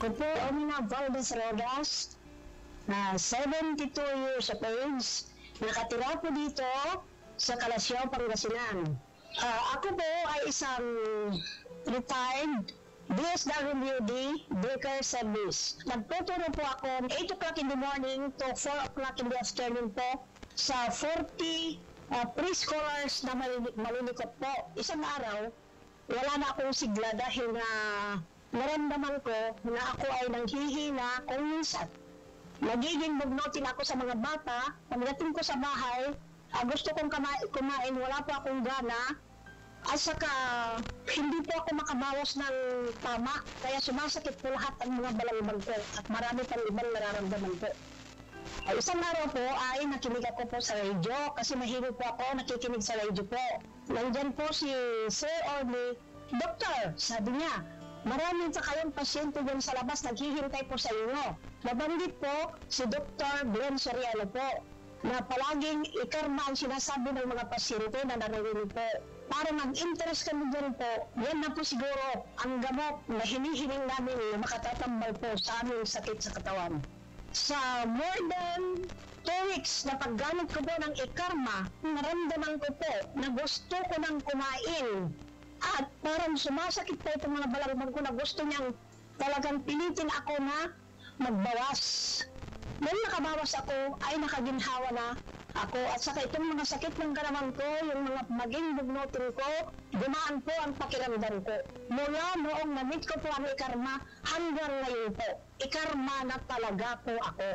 Ko po Omina Valdez Rodas, na 72 years of age, nakatira po dito sa Kalasyaw, Pangasinan. Ako po ay isang retired DSWD Baker Service. Nagtuturo po ako 8 o'clock in the morning to 4 o'clock in the afternoon po sa 40 preschoolers na malilikot po. Isang araw, wala na akong sigla dahil na naramdaman ko na ako ay nanghihina kung minsan. Nagiging bugnutin ako sa mga bata. Pagdating ko sa bahay, gusto kong kumain, wala po akong gana. At saka, hindi po ako makabawas ng tama. Kaya sumasakit po lahat ang mga balangban ko. At marami pang ibang nararamdaman po. Isang araw po ay nakinig ako po sa radio kasi mahilig po ako nakikinig sa radio po. Nandyan po si Sir Orly, Doktor, sabi niya, maraming sa kayong pasyente dyan sa labas naghihintay po sa inyo. Nabanggit po si Dr. Glenn Soriano po na palaging ikarma ang sinasabi ng mga pasyente na narinig po. Para mag-interest kami dyan po, yan na po siguro ang gamot na hinihiling namin na makatatambal po sa aming sakit sa katawan. Sa more than 2 weeks na paggamit ko po ng ikarma, naramdaman ko po na gusto ko nang kumain. At parang sumasakit po itong mga balangban ko na gusto niyang talagang pilitin ako na magbawas. Nung nakabawas ako, ay nakaginhawa na ako. At saka itong mga sakit ng katawan ko, yung mga maging bugnutin ko, gumaan po ang pakiramdam ko. Mula noong na-meet ko po ang ikarma, hanggang ngayon po, ikarma na talaga po ako.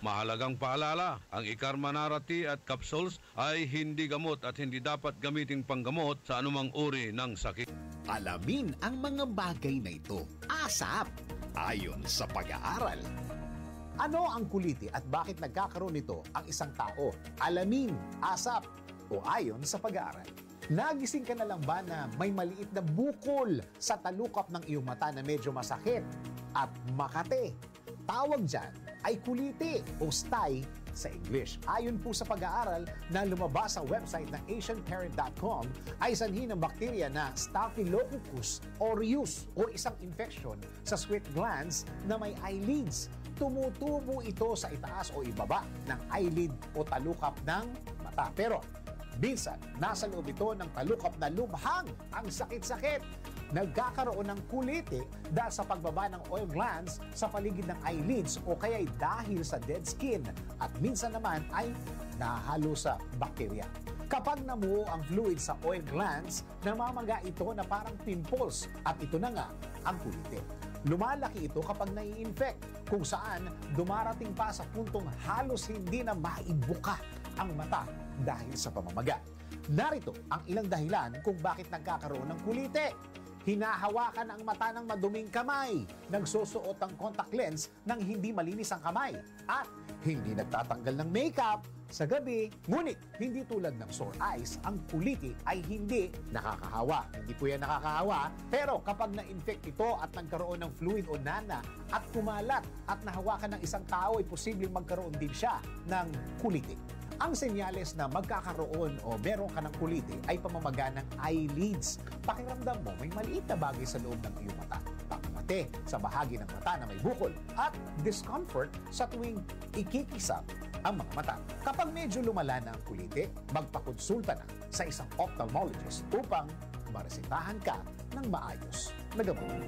Mahalagang paalala, ang Ikarma Narati at capsules ay hindi gamot at hindi dapat gamiting panggamot sa anumang uri ng sakit. Alamin ang mga bagay na ito. ASAP, ayon sa pag-aaral. Ano ang kuliti at bakit nagkakaroon nito ang isang tao? Alamin, ASAP, o ayon sa pag-aaral. Nagising ka na lang ba na may maliit na bukol sa talukap ng iyong mata na medyo masakit at makate? Tawag dyan ay kuliti o stye sa English. Ayon po sa pag-aaral na lumabas sa website ng asianparent.com ay sanhi ng bakterya na Staphylococcus aureus o isang infection sa sweat glands na may eyelids. Tumutubo ito sa itaas o ibaba ng eyelid o talukap ng mata. Pero minsan, nasa loob ito ng talukap na lubhang ang sakit-sakit. Nagkakaroon ng kuliti dahil sa pagbaba ng oil glands sa paligid ng eyelids o kaya dahil sa dead skin at minsan naman ay nahalo sa bakterya. Kapag namuo ang fluid sa oil glands, namamaga ito na parang pimples at ito na nga ang kuliti. Lumalaki ito kapag nai-infect kung saan dumarating pa sa puntong halos hindi na maibuka ang mata dahil sa pamamaga. Narito ang ilang dahilan kung bakit nagkakaroon ng kuliti. Hinahawakan ang mata ng maduming kamay, nagsusuot ang contact lens ng hindi malinis ang kamay, at hindi nagtatanggal ng makeup sa gabi. Ngunit hindi tulad ng sore eyes, ang kuliti ay hindi nakakahawa. Hindi po yan nakakahawa, pero kapag na-infect ito at nagkaroon ng fluid o nana at kumalat at nahawakan ng isang tao, ay posibleng magkaroon din siya ng kuliti. Ang senyales na magkakaroon o meron ka ng kuliti ay pamamaga ng eyelids. Pakiramdam mo may maliit na bagay sa loob ng iyong mata. Pangmate sa bahagi ng mata na may bukol at discomfort sa tuwing ikikisap ang mga mata. Kapag medyo lumala na ang kuliti, magpakonsulta na sa isang ophthalmologist upang maresetahan ka ng maayos na gamot.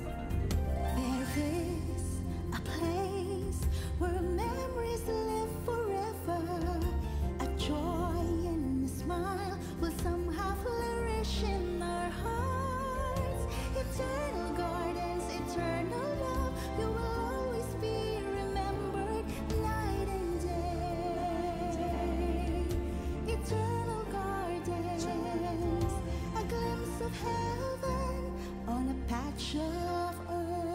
There is a place where memories live forever. A joy and a smile will somehow flourish in our hearts. Eternal gardens, eternal love, you will always be remembered night and day. Eternal gardens, a glimpse of heaven on a patch of earth.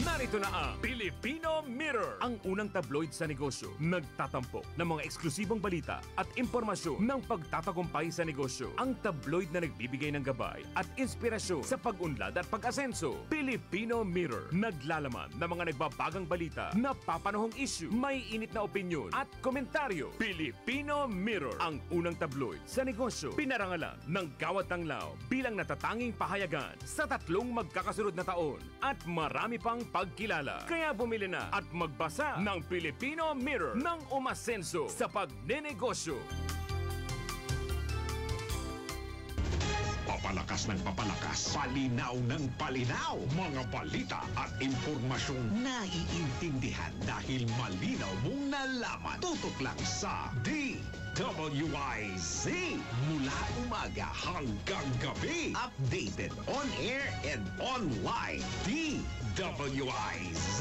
Narito na ang Filipino Mirror, ang unang tabloid sa negosyo. Nagtatampok ng mga eksklusibong balita at impormasyon ng pagtatagumpay sa negosyo. Ang tabloid na nagbibigay ng gabay at inspirasyon sa pag-unlad at pag-asenso. Filipino Mirror, naglalaman ng mga nagbabagang balita, napapanahong issue, may init na opinyon at komentaryo. Filipino Mirror, ang unang tabloid sa negosyo. Pinarangalan ng Gawad Tanglao bilang natatanging pahayagan sa 3 magkakasunod na taon at marami pang pagkilala. Kaya bumili na at magbasa ng Filipino Mirror ng umasenso sa pagnenegosyo. Papalakas ng papalakas, palinaw ng palinaw. Mga balita at impormasyong naiintindihan dahil malinaw mong nalaman. Tutok lang sa DWIZ mula umaga hanggang gabi. Updated on air and online. DWIZ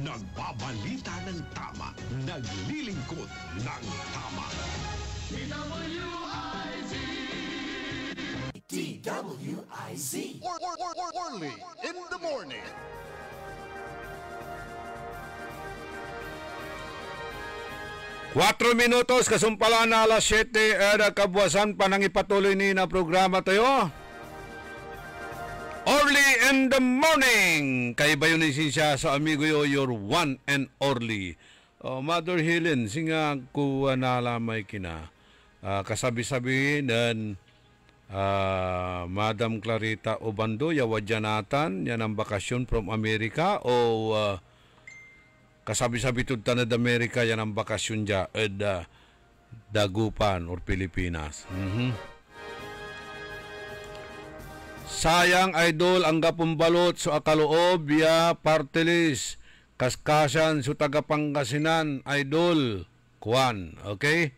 nagbabalita ng tama, naglilingkod ng tama. DWIZ. Orly in the morning. Cuatro minutos, kasumpalan na alas 7, kabuwasan pa ng ipatuloy ni na programa tayo. Orly in the morning! Kay Bayonisin siya sa amigo yo, your one and Orly. Mother Helen, singa ko nalamay kina. Kasabi-sabi dan Madam Clarita Obando, yawadyanatan, yan ang bakasyon from Amerika o... kasabi-sabi tud tanad Amerika yan ang bakasyon dya dagupan or Pilipinas. Sayang idol ang gapumbalot so akaloob ya partelis kaskasan so tagapangasinan idol kuan, okay?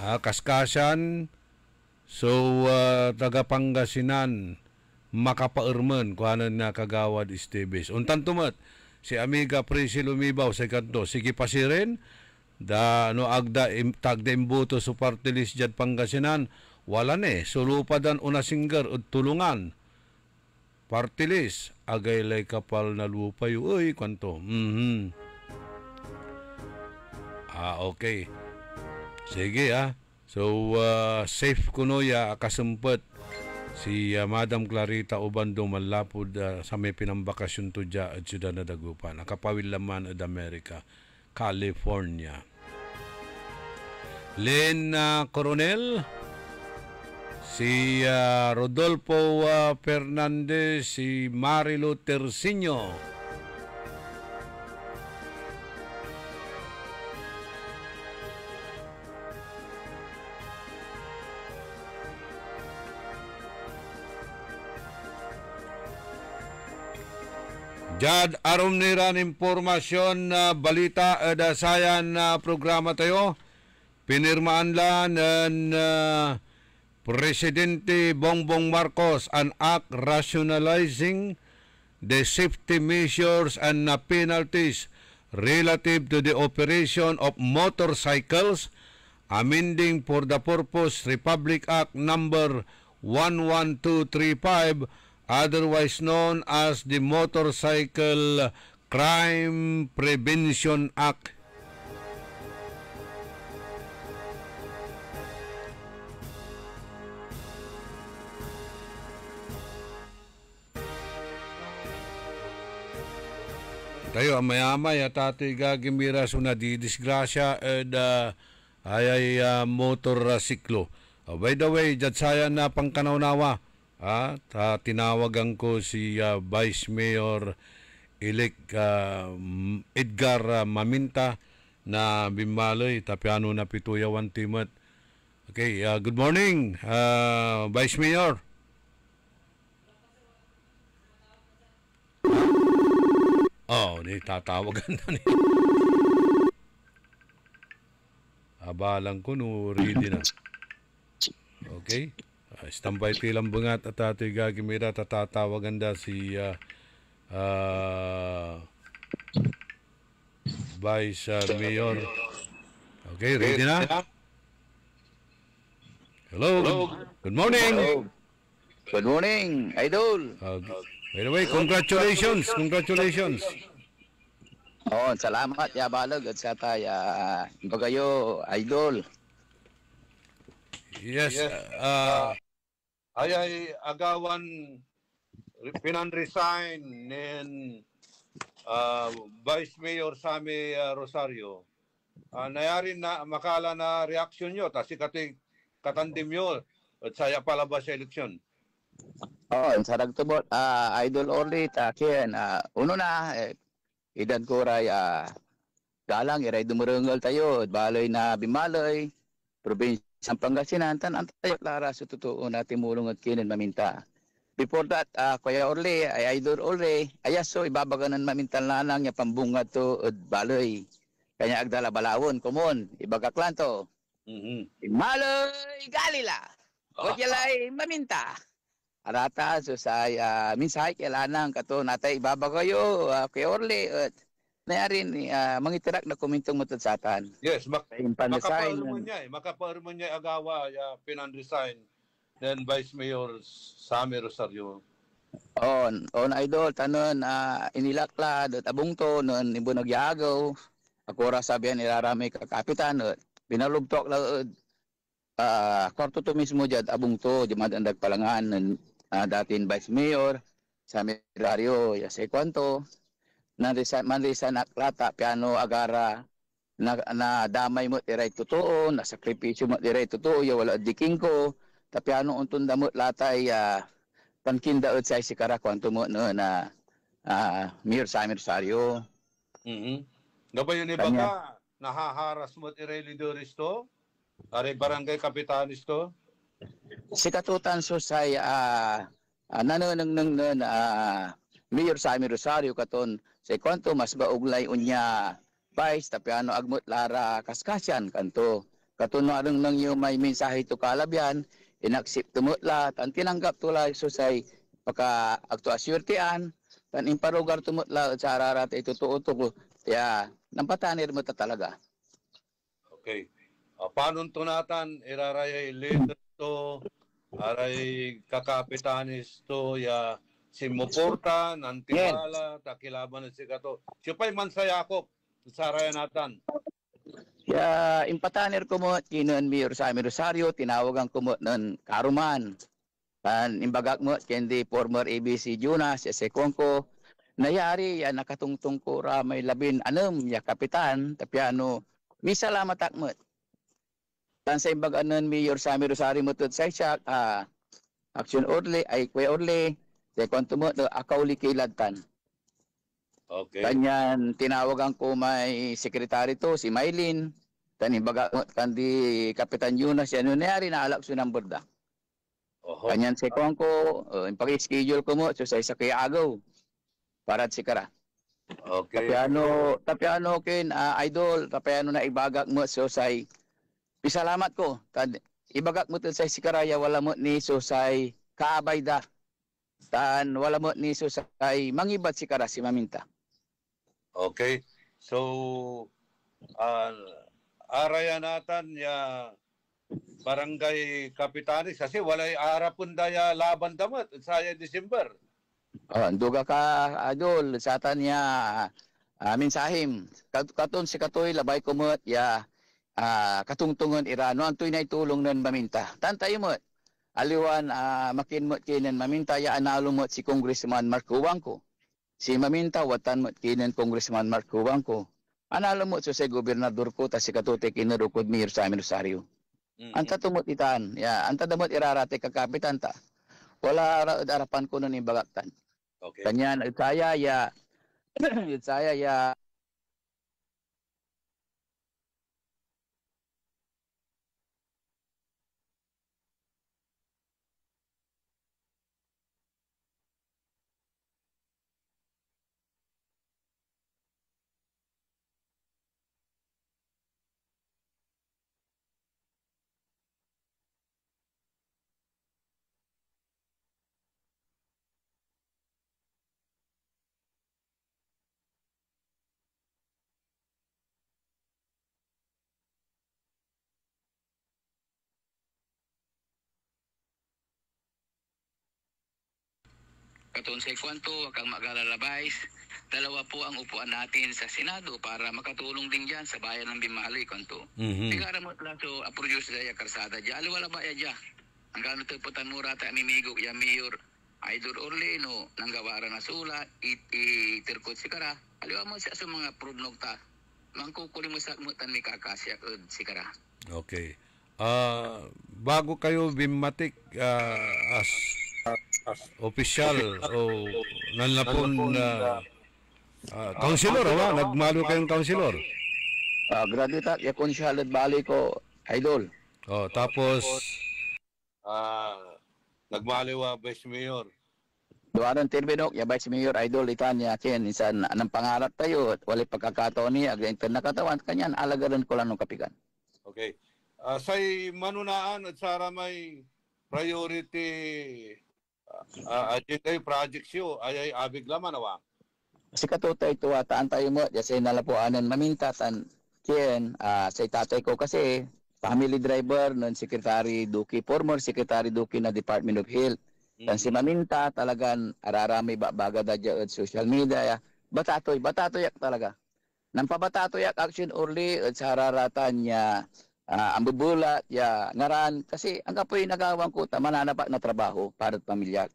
Kaskasan so tagapangasinan makapaermen kuhanan na kagawad Esteves. Untan tumat si Amiga Presi lumibaw sa kanto. Sige pasirin da no agda tagda imbuto sa partilis jad Pangasinan wala ne sulupadan una singger ud tulungan partilis agay lay kapal na lupa yu uy kanto. Okay. Sige So safe kuno ya kasempet si Madam Clarita Obando malapod sa may pinambakasyon to dya at siyudad na dagupan. Nakapawil laman at Amerika, California. Len Coronel, si Rodolfo Fernandez, si Marilo Terciño. Jad arom niran impormasyon na balita dasayan na programa tayo. Pinirmaan lang ng Presidente Bongbong Marcos an act rationalizing the safety measures and penalties relative to the operation of motorcycles, amending for the purpose Republic Act number 11235, otherwise known as the Motorcycle Crime Prevention Act. Tayo amay-amay at ato'y gagimira so na didisgrasya ay motor siklo. By the way, dyan saya na pangkanawnawa. Tinawagan ko si Vice Mayor Elect Edgar Maminta na Bimaloy, tapiano na pituyawan timat. Okay, good morning, Vice Mayor. Tatawagan na ni. Abalang ko no, ready na. Okay. Standby tilang bungat at ato'y gagimira tatatawagan da si Vice Mayor. Okay, ready na? Hello. Good morning. Hello. Good morning, Idol. By the way, congratulations. Congratulations. Salamat ya balag at sa tayo bagayo, Idol. Yes. Ay agawan pinanresign nin Vice Mayor Sammy Rosario. Nayari na makala na reaksyon nyo kasi katandim nyo at saya palabas sa eleksyon. Sa nagtubot, Idol Orly, takin, uno na, idan ko ray, galang, iray dumurungal tayo, baloy na Bimaloy, probinsya Pangasinan, ang tayo, lara sa totoo na timulong at kinin maminta. Before that, Kuya Orly, Idol Orly, ayaso, ibabaganan mamintal na lang, yung pambunga to, at baloy. kanya agdala balawon, kumon, ibagaklanto. Maloy Galila, Ojalay Maminta. Arata, so say, minsay, kailanang kato natay ibabagayo, kay Orly, at nayarin, mangitirak na kumintong matatsatan. Yes, Pandesign. makaparuman niya agawa, pinandesign, then Vice Mayor Sammy Rosario. On idol, tanon, inilakla, dot abungto, nun, ibunag yagaw, akora sabihan, iraramay kakapitan, pinalugtok lang, kwarto to mismo dyan, abungto, di madandag palangan, dating Vice Mayor, Sammy Rosario, yasay kwanto, manrisa naklata, piano, agara, na damay mo, tiray totoo, na sakripisyo mo, tiray totoo, wala diking ko, tapiano, untun damot latay, pankindaot sa isikara, kwanto mo, no, na Mayor Sammy Rosario. Gaba yun iba ka, nahaharas mo, tiray lidoris to, are barangay kapitanis to? Si katutan so say Mayor Sammy Rosario katon say kwanto mas bauglay unya vice tapiano agmot lara kaskasyan kanto katon areng nang yung may mensahe to kalabyan inaksip tumutla tan tinanggap tulay so say paka agto asyurtian tan imparugar tumutla sa ararat ito tuto ya nampatanir mo ta talaga. Okay. Paano tunatan irarayay leader to aray kakapitanis to ya simuporta nantiwala takilaban na siya to siya pa'y mansayakop sa raya natan ya impatanir ko mo kinon Mayor Sammy Rosario tinawagan ko mo nun karuman pan imbagak mo kendi former ABC Jonas ya sekongko nayari ya nakatungtong ko may 16 ya kapitan tapiano mi salamat akmot tan sa imbaganan Mayor Sammy Rosario mo tut sa siya action orly ay kwe orly sa kwanto mo akauli kiladtan. Okay. Kanyan tinawagan ko may sekretary to si Maylin tan imbaga kandi Kapitan Jonas yan nayari na alak su number da. Kanyan sa ko impaki-schedule ko mo so sa isa kay agaw para sikara. Okay. Tapiano kin idol tapiano na ibagak mo so say pisalamat ko. Ibagak mo sa sikaraya wala mo ni susay kaabay da. Tan wala mo ni susay mangibat sikara si Maminta. Okay. So araya natan ya barangay kapitanis kasi walay arapon daya laban damat sa December. Duga ka adol sa tanya minsahim. Katon si katoy labay kumot ya katungtungan irano ang tuy na itulong nan Maminta. Tantay mo, aliwan makin mo kinin Maminta ya analo mo si Congressman Marco Wangko. Si Maminta watan mo kinin Congressman Marco Wangko. Analo mo so sa gobernador ko ta si katote kinarukod Mayor Sammy Rosario. Anta tumot itan, ya anta damot irarate kakapitan ta. Wala arapan ko nun ibagaktan. Okay. Kanyan saya ya saya ya Katon sa kwanto, wag kang mag-alalabais. Dalawa po ang upuan natin sa Senado para makatulong din dyan sa bayan ng Bimali, kwanto. Tigara mo laso, a-produce daya karsada dyan. Aliwala ba ya dyan? Ang gano'n taputan mo rata amimigo, ya Mayor Idol Orleno, nang gawara na sula, itirkot si kara. Aliwa mo siya sa mga prudnog ta. Mangkukuli mo sa mutan ni kakasya si kara. Okay. Bago kayo bimatik as official o nanlapon councilor, nagmalo kayong councilor. Graduate ya konsyal at bali ko idol. Tapos nagmaliwa Vice Mayor. Duaran Tirbinok, ya Vice Mayor Idol itanya ken insan anang pangarap tayo at walay pagkakataon ni agda nakatawan kanyan alagaran ko lang ng kapigan. Okay. Say manunaan at sara may priority agenda project siyo ay abig laman awa. Si katutay tuwa taan tayo mo say nalapuanan mamintatan ken say tatay ko kasi family driver non Secretary Duki, former Secretary Duki na Department of Health. Dan si Maminta talagang ararami baga da sa social media batatoy yak talaga. Nang pabatatoy action early at sa hararatan niya ang bubulat ya ngaran kasi ang kapoy nagawang ko mananapak na trabaho para sa pamilya.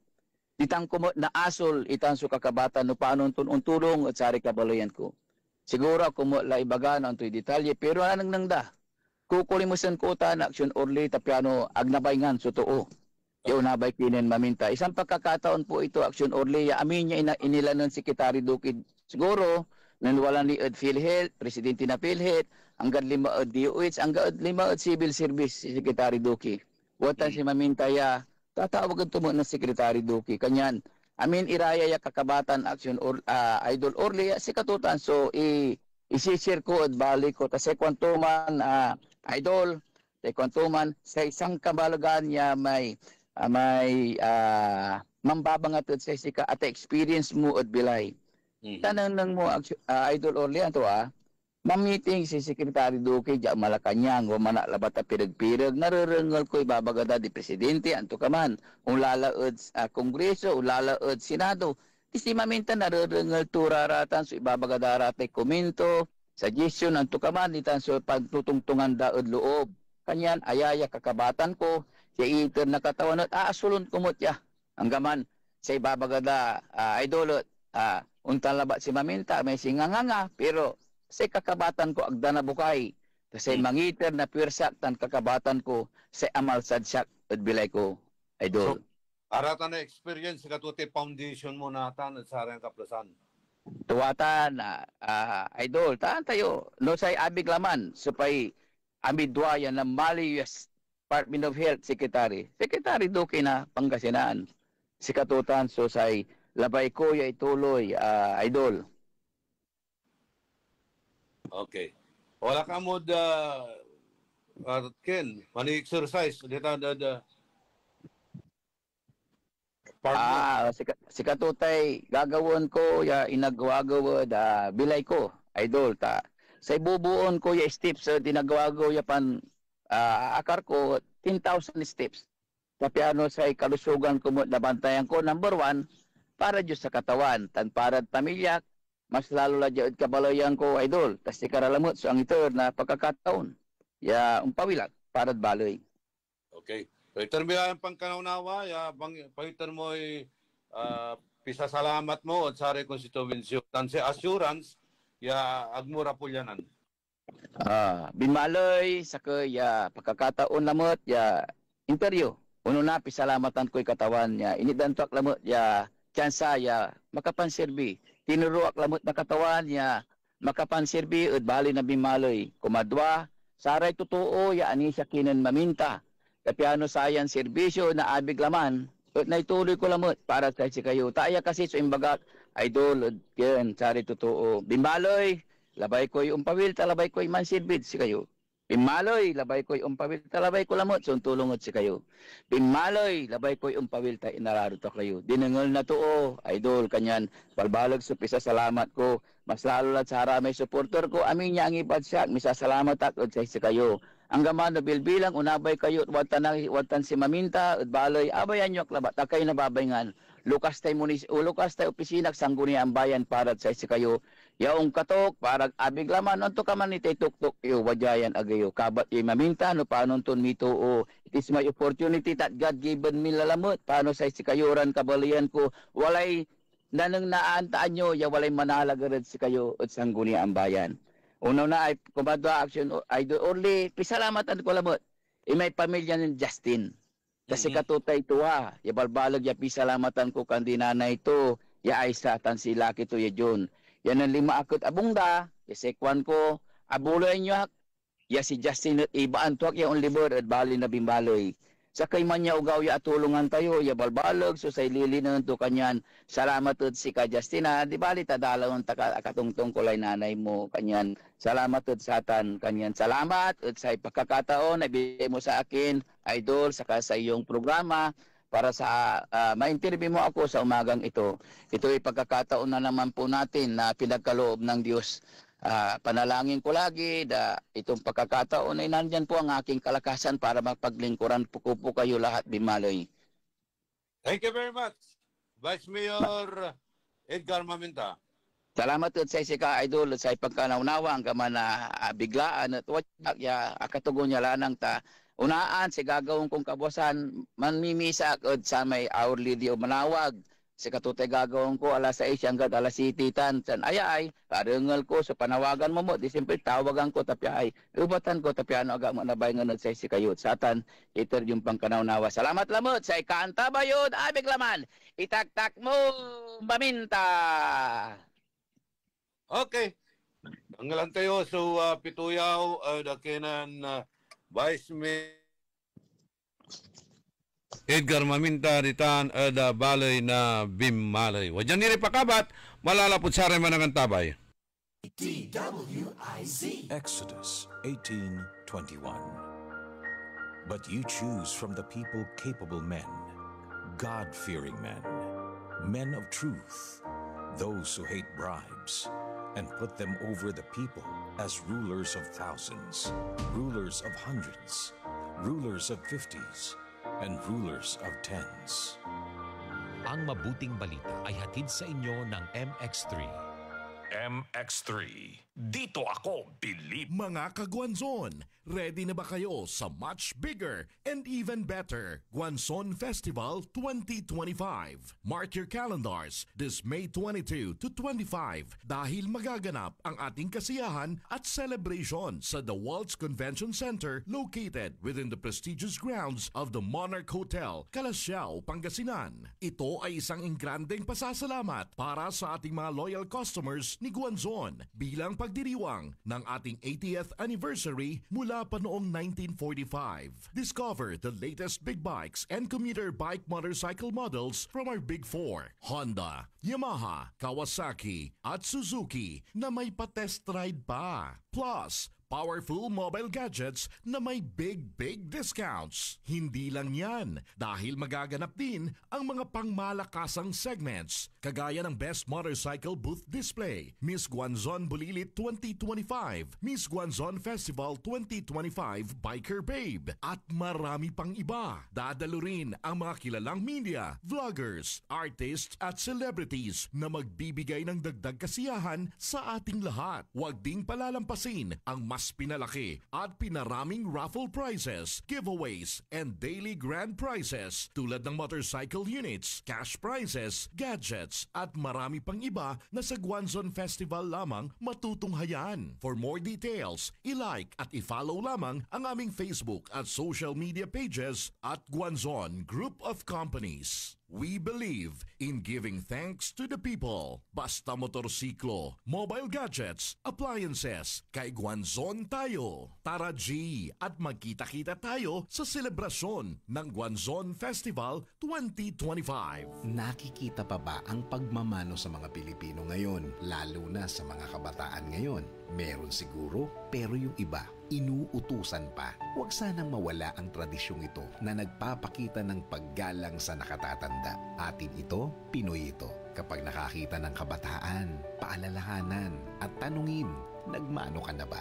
Ditang ko na asol itang su kakabatan no paano tulong at sari kabaloyan ko. Siguro ko la ibaga na antoy detalye pero anang nangda. Kukulimusan ko ta na action early tapiano agnabayngan so too. Yung nabay kinin Maminta. Isang pagkakataon po ito, action early. Amin niya inilanon si Secretary Duki. Siguro, nang wala ni PhilHealth, Presidente na PhilHealth, hanggang 5 DOH, hanggang 5 Civil Service si Secretary Duki. Watan si Maminta ya, tatawagan tumo ng Secretary Duki. Kanyan, amin iraya ya kakabatan action Idol early. Si katutan, so i-share ko at balik ko. Kasi kwantuman, Idol, kwantuman, sa isang kabalagan niya may mambabangat sa sika at experience mo at bilay. Tanang nang mo Idol Orlean to mamiting si Secretary Duque diya Malacanang o manalabat a pirag-pirag narerengal ko ibabagada di presidente anto kaman ulalaod kongreso ulalaod senado isi maminta narerengal turaratan so ibabagada ratay komento suggestion anto kaman itan so pagtutungtungan daod loob kanyan ayaya kakabatan ko sa iter nakatawan at aasulon kumot ya. Ang gaman sa ibabagada Idol untan labat si Maminta may singanganga pero sa kakabatan ko agda na bukay. Kasi mangiter na pwersak tan kakabatan ko sa amal sadsak at bilay ko Idol. So, aratan na experience sa katuti foundation mo natan at sarang kaplasan. Tuwatan Idol taan tayo no say abig laman supay amidwaya na Mali US Department of Health Secretary Duque na Pangasinan. Si katutan so say labay ko ya ituloy Idol. Okay. Wala ka mo Ken, mani exercise dito si katutay gagawon ko ya inagwagawa bilay ko Idol ta. Say bubuon ko ya steps dinagwago ya pan akar ko 10,000 steps. Tapi ano sa kalusugan ko mo nabantayan ko number 1 para Diyos sa katawan tan para pamilya mas lalo la jud kabaloyan ko Idol tas si karalamot so ang ito na pagkakataon ya umpawilag para baloy. Okay. So iterbihan pangkanawnawa ya pahitan mo pisa salamat mo at sari konstituensyon tan si assurance ya agmura pulyanan. Bimaloy sa kaya pagkakataon lamot ya interview. Uno na pisalamatan ko'y katawan niya. Inidantuak lamot ya tsansa ya makapanserbi. Tinuruak lamot na katawan niya makapanserbi at bali na bimaloy. Kumadwa, saray totoo ya ani siya kinan Maminta. Kapiano sayan serbisyo na abig laman. At naituloy ko lamot para sa si kayo. Taya kasi so imbagak Idol yan saray totoo. Bimaloy labay ko'y umpawil, talabay ko'y mansirbid si kayo. Pimaloy, labay ko'y umpawil, talabay ko lamot, suntulungot si kayo. Pimaloy, labay ko'y umpawil, ta inararo to kayo. Dinengol na to, Idol, kanyan, balbalag supisa salamat ko. Mas lalo lat sa haramay supporter ko, amin niya ang ipadsak, misasalamat ako sa si kayo. Ang gaman na bilbilang, unabay kayo, watan si Maminta, at baloy, abayan nyo aklabat, takay nababayngan. Lukas tay opisina sangguni ang bayan para sa si kayo. Yaong katok para abig laman onto ka man iti tuktok yo wajayan agayo kabat i Maminta no paano ton mito o it is my opportunity that God given me lalamot paano sa si kayuran kabalian ko walay nanang naantaan nyo ya walay manalagared si kayo at sangguni ang bayan. Uno na ay kumadwa action Idol only pisalamatan ko lamot. May pamilya ni Justin. Kasi katutay tuwa, ya balbalag ya pisalamatan ko kandi nanay to, ya Aisa tan sila kito ya John. Yan ang 5 akot abungda, ya sekwan ko, abuloy nyo, ya si Justin at ibaan tuwak ya on libor at bali na bimbaloy. sakay man niya ugaw ya atulungan tayo ya balbalag so say lilinon to kanyan salamat ud si ka Justina di bali tadalawon ta katungtong kulay nanay mo kanyan salamat ud sa atan kanyan salamat ud sa pagkakataon na ibigay mo sa akin idol saka sa iyong programa para sa ma-interview mo ako sa umagang ito. Ito ay pagkakataon na naman po natin na pinagkaloob ng Diyos. Panalangin ko lagi na itong pagkakataon ay nandyan po ang aking kalakasan para mapaglingkuran po kayo lahat bimaloy. Thank you very much, Vice Mayor Edgar Maminta. Salamat at sa ka idol sa pagkanaunawa ang kaman na biglaan at ya akatugon niya lanang ta unaan si gagawin kong kabuasan manmimisa at sa may hourly di o manawag si katutay gagawin ko alas 6 hanggang alas 7 tan san ayay karengal ko sa panawagan mo di siyempre tawagan ko tapi ay ubatan ko tapi ano aga mo nabay nga sa si kayo satan iter yung pangkanaunawa salamat lamot sa ikanta bayod abig laman itaktak mo Maminta. Okay. Ang lang tayo so pituyaw dakinan Vice Mayor Edgar Maminta ritan da balay na Bimmalay. Wadyan niri pakabat malalapot sa rin manangang tabay. DWIZ Exodus 18:21. But you choose from the people capable men, God-fearing men, men of truth, those who hate bribes, and put them over the people as rulers of thousands, rulers of hundreds, rulers of 50s, and rulers of 10s. Ang mabuting balita ay hatid sa inyo ng MX3. MX3. Dito ako, Bilib. Mga kagwanzon, ready na ba kayo sa much bigger and even better Gwanzon Festival 2025? Mark your calendars this May 22 to 25 dahil magaganap ang ating kasiyahan at celebration sa The Waltz Convention Center located within the prestigious grounds of the Monarch Hotel, Calasiao, Pangasinan. Ito ay isang ingrandeng pasasalamat para sa ating mga loyal customers ni Gwanzon bilang pagdiriwang ng ating 80th anniversary mula pa noong 1945. Discover the latest big bikes and commuter bike motorcycle models from our Big Four, Honda, Yamaha, Kawasaki at Suzuki na may pa-test ride pa. Plus, powerful mobile gadgets na may big discounts. Hindi lang yan, dahil magaganap din ang mga pangmalakasang segments, kagaya ng Best Motorcycle Booth Display, Miss Gwanzon Bulilit 2025, Miss Gwanzon Festival 2025 Biker Babe, at marami pang iba. Dadalo rin ang mga kilalang media, vloggers, artists at celebrities na magbibigay ng dagdag kasiyahan sa ating lahat. Huwag ding palalampasin ang mas pinalaki at pinaraming raffle prizes, giveaways, and daily grand prizes tulad ng motorcycle units, cash prizes, gadgets, at marami pang iba na sa Gwanzon Festival lamang matutunghayan. For more details, i-like at i-follow lamang ang aming Facebook at social media pages at Gwanzon Group of Companies. We believe in giving thanks to the people. Basta motorsiklo, mobile gadgets, appliances, kay Gwanzon tayo. Tara G, at magkita-kita tayo sa selebrasyon ng Gwanzon Festival 2025. Nakikita pa ba ang pagmamano sa mga Pilipino ngayon, lalo na sa mga kabataan ngayon? Meron siguro, pero yung iba, inuutusan pa. Huwag sanang mawala ang tradisyong ito na nagpapakita ng paggalang sa nakatatanda. Atin ito, Pinoy ito. Kapag nakakita ng kabataan, paalalahanan at tanungin, nagmano ka na ba?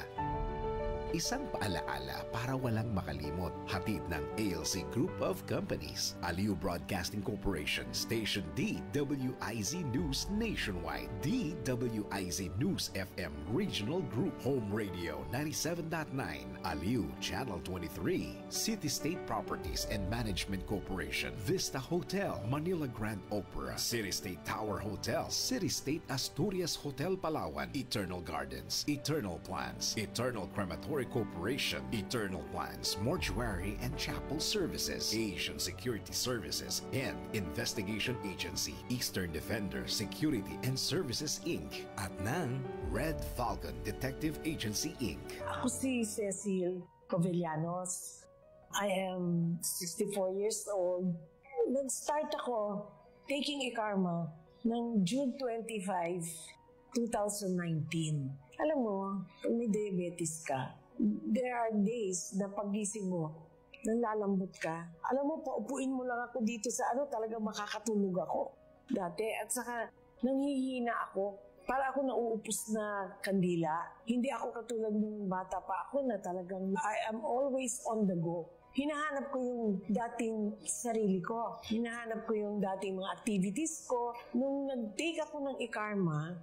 Isang paalaala para walang makalimot. Hatid ng ALC Group of Companies, Aliw Broadcasting Corporation, Station DWIZ News Nationwide, DWIZ News FM Regional Group, Home Radio 97.9, Aliw Channel 23, City State Properties and Management Corporation, Vista Hotel, Manila Grand Opera, City State Tower Hotel, City State Asturias Hotel Palawan, Eternal Gardens, Eternal Plans, Eternal Crematory Corporation, Eternal Plans, Mortuary and Chapel Services, Asian Security Services, and Investigation Agency, Eastern Defender Security and Services Inc. At ng Red Falcon Detective Agency Inc. Ako si Cecil Covellanos. I am 64 years old. Nag-start ako taking e-karma ng June 25, 2019. Alam mo, kung may diabetes ka, there are days na pagising mo, nalalambot ka. Alam mo, paupuin mo lang ako dito sa talagang makakatulog ako dati. At saka, nanghihina ako. Para ako nauupos na kandila. Hindi ako katulad ng bata pa ako na talagang I am always on the go. Hinahanap ko yung dating sarili ko. Hinahanap ko yung dating mga activities ko. Nung nag-take ako ng e-karma,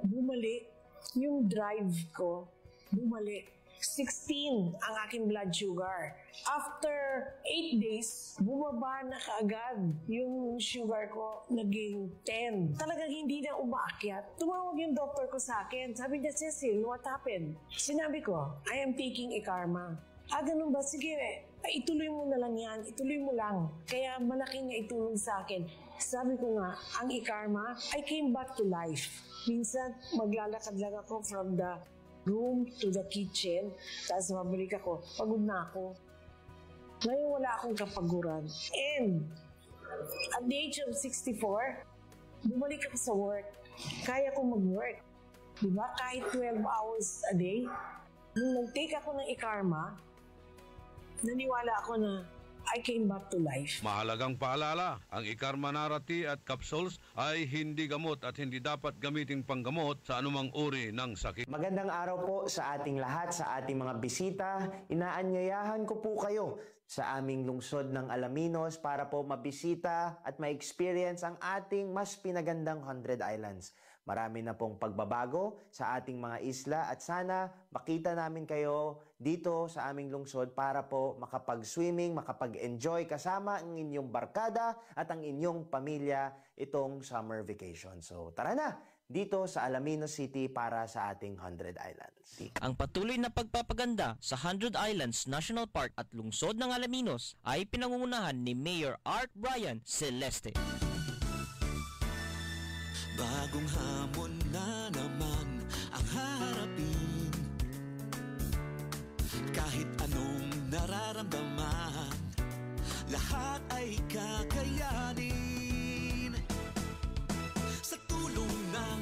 bumalik yung drive ko. Bumalik. 16 ang aking blood sugar. After 8 days, bumaba na kaagad yung sugar ko, naging 10. Talagang hindi na umaakyat. Tumawag yung doctor ko sa akin. Sabi niya, Cecil, what happened? Sinabi ko, I am taking e-karma. Ganun ba? Sige, ituloy mo na lang yan. Ituloy mo lang. Kaya malaking naitulong sa akin. Sabi ko nga, ang e-karma, I came back to life. Minsan, maglalakad lang ako from the room to the kitchen, tapos mabalik ako, pagod na ako. Ngayon wala akong kapaguran. And at the age of 64, bumalik ako sa work. Kaya kong mag-work. Diba? Kahit 12 hours a day. Nung nag-take ako ng e-karma, naniwala ako na I came back to life. Mahalagang paalala, ang e-karma narati at capsules ay hindi gamot at hindi dapat gamitin panggamot sa anumang uri ng sakit. Magandang araw po sa ating lahat, sa ating mga bisita. Inaanyayahan ko po kayo sa aming lungsod ng Alaminos para po mabisita at ma-experience ang ating mas pinagandang 100 Islands. Marami na pong pagbabago sa ating mga isla at sana makita namin kayo dito sa aming lungsod para po makapag-swimming, makapag-enjoy kasama ang inyong barkada at ang inyong pamilya itong summer vacation. So tara na dito sa Alaminos City para sa ating 100 Islands. Ang patuloy na pagpapaganda sa 100 Islands National Park at lungsod ng Alaminos ay pinangungunahan ni Mayor Art Brian Celeste. Bagong hamon na naman ang harapin. Kahit anong nararamdaman, lahat ay kakayanin. Sa tulong ng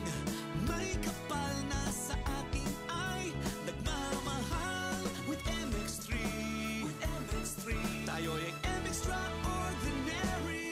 may kapal na sa atin ay nagmamahal with MX3. With MX3, tayo'y extraordinary.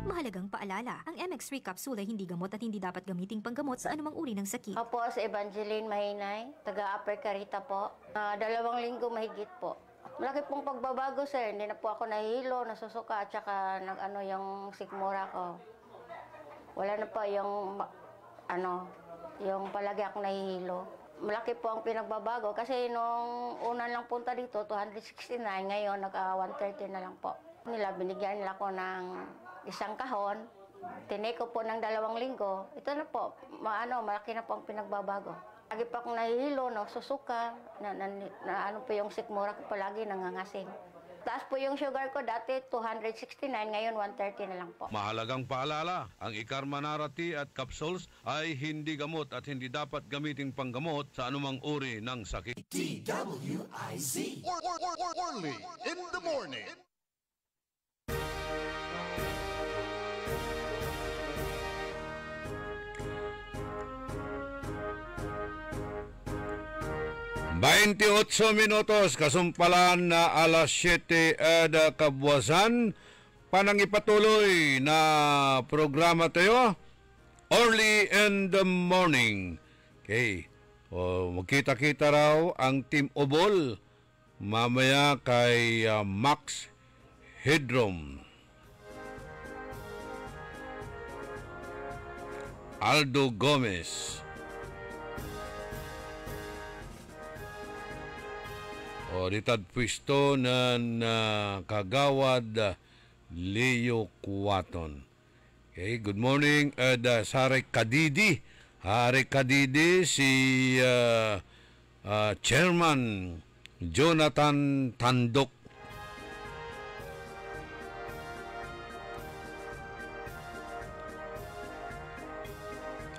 Mahalagang paalala, ang MX3 capsule ay hindi gamot at hindi dapat gamiting panggamot sa anumang uri ng sakit. Opo, si Evangeline Mahinay, taga-Upper Carita po. 2 linggo mahigit po. Malaki pong pagbabago, sir. Hindi na po ako nahihilo, nasusuka, at saka yung sikmura ko. Wala na po yung palagi akong nahihilo. Malaki po ang pinagbabago kasi nung una lang punta dito, 269, ngayon nag-130 na lang po. Binigyan nila ako ng 1 kahon, tinake ko po ng 2 linggo, ito na po, malaki na po ang pinagbabago. Lagi pa akong nahihilo, susuka, po yung sikmura ko palagi nangangasim. Taas po yung sugar ko, dati 269, ngayon 130 na lang po. Mahalagang paalala, ang e-karma narati at capsules ay hindi gamot at hindi dapat gamiting panggamot sa anumang uri ng sakit. DWIZ. Orly in the morning. ...28 kasumpalan na alas 7 kabuwasan. Panangipatuloy na programa tayo. Early in the morning. Okay. Magkita-kita raw ang Team Obol mamaya kay Max Hedrom. Aldo Gomez. O ditad pwesto na Kagawad Leo Kuwaton. Okay, good morning sa Are Kadidi. Are Kadidi si Chairman Jonathan Tandok.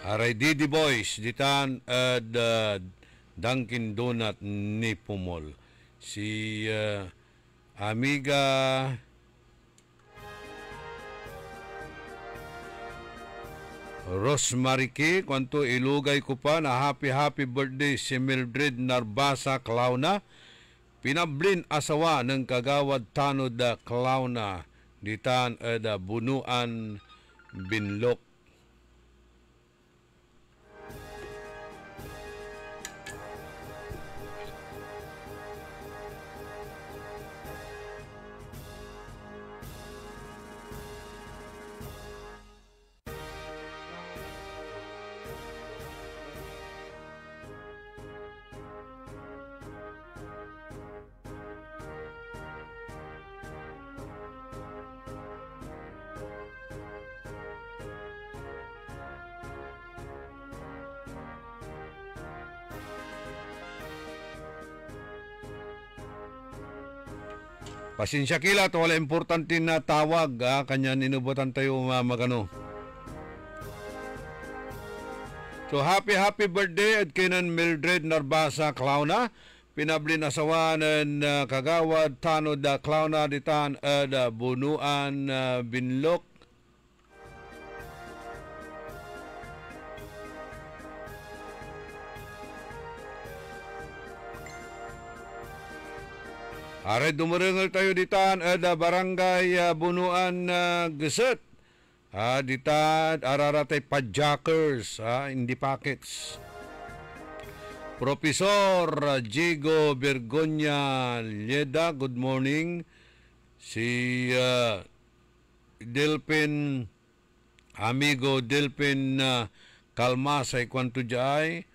Aray Didi Boys, ditan Dunkin Donut ni Pumol. Si Amiga Rosmarike, kwanto ilugay ko pa na happy birthday si Mildred Narbasa Clauna. Pinablin asawa ng Kagawad Tanod Clauna, ditan Bunuan Binlok. Pasensya kila to wala importante na tawag kanya ninubutan tayo magano. So happy birthday at kinan Mildred Narbasa Clauna. Pinablin asawa ng Kagawad Tanod Clauna ditan Bunuan Binlok. Are dumarengal tayo ditan barangay Bunuan Geset. Ditan araratay Padjakers, hindi packets. Profesor Jigo Bergonya Leda, good morning. Si Delpin, amigo Delpin Kalmasay kwanto jay,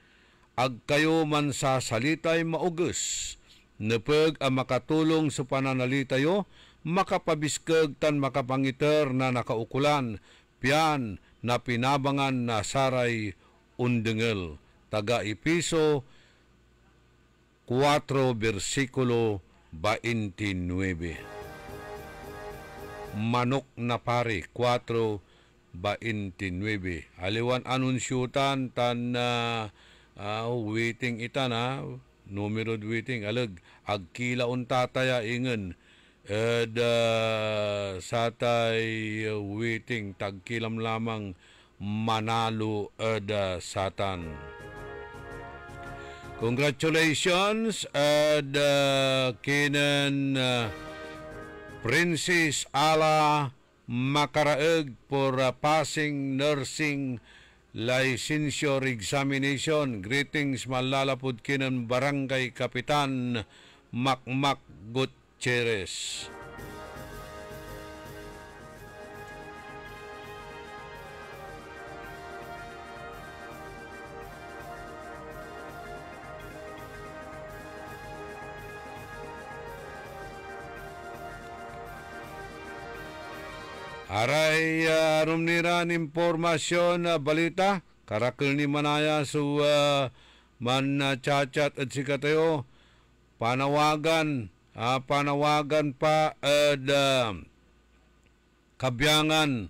ag kayo man sa salitay maugus. Nepeg ang makatulong sa pananalitayo, makapabiskeg tan makapangiter na nakaukulan, piyan na pinabangan na saray undengel. Taga Episo 4 versikulo 29. Manok na pare 4:29. Aliwan anunsyutan tan waiting itan numero waiting alag agkilaon tataya ingen satay waiting tagkilam lamang manalo satan. Congratulations kinan Princess Ala Makaraeg for passing nursing licensure examination. Greetings malalapod kinan Barangay Kapitan Makmak Gutierrez. Aray rumniran impormasyon balita karakil ni Manaya su man cachat at sikatayo panawagan pa kabyangan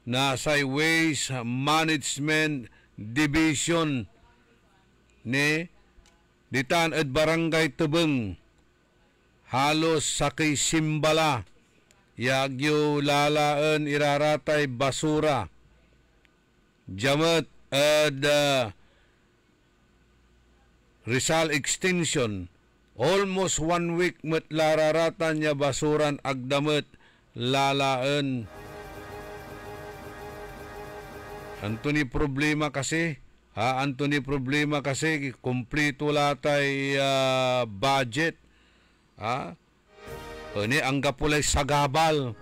na sa Waste Management Division ni ditan at Barangay Tubeng halos sakay simbala yagyo lalaan iraratay basura. Jamat Rizal Extension almost 1 week met lararatan niya basuran agdamet lalaan. Antoni problema kasi kumpleto latay budget ini ang gapulay sagabal.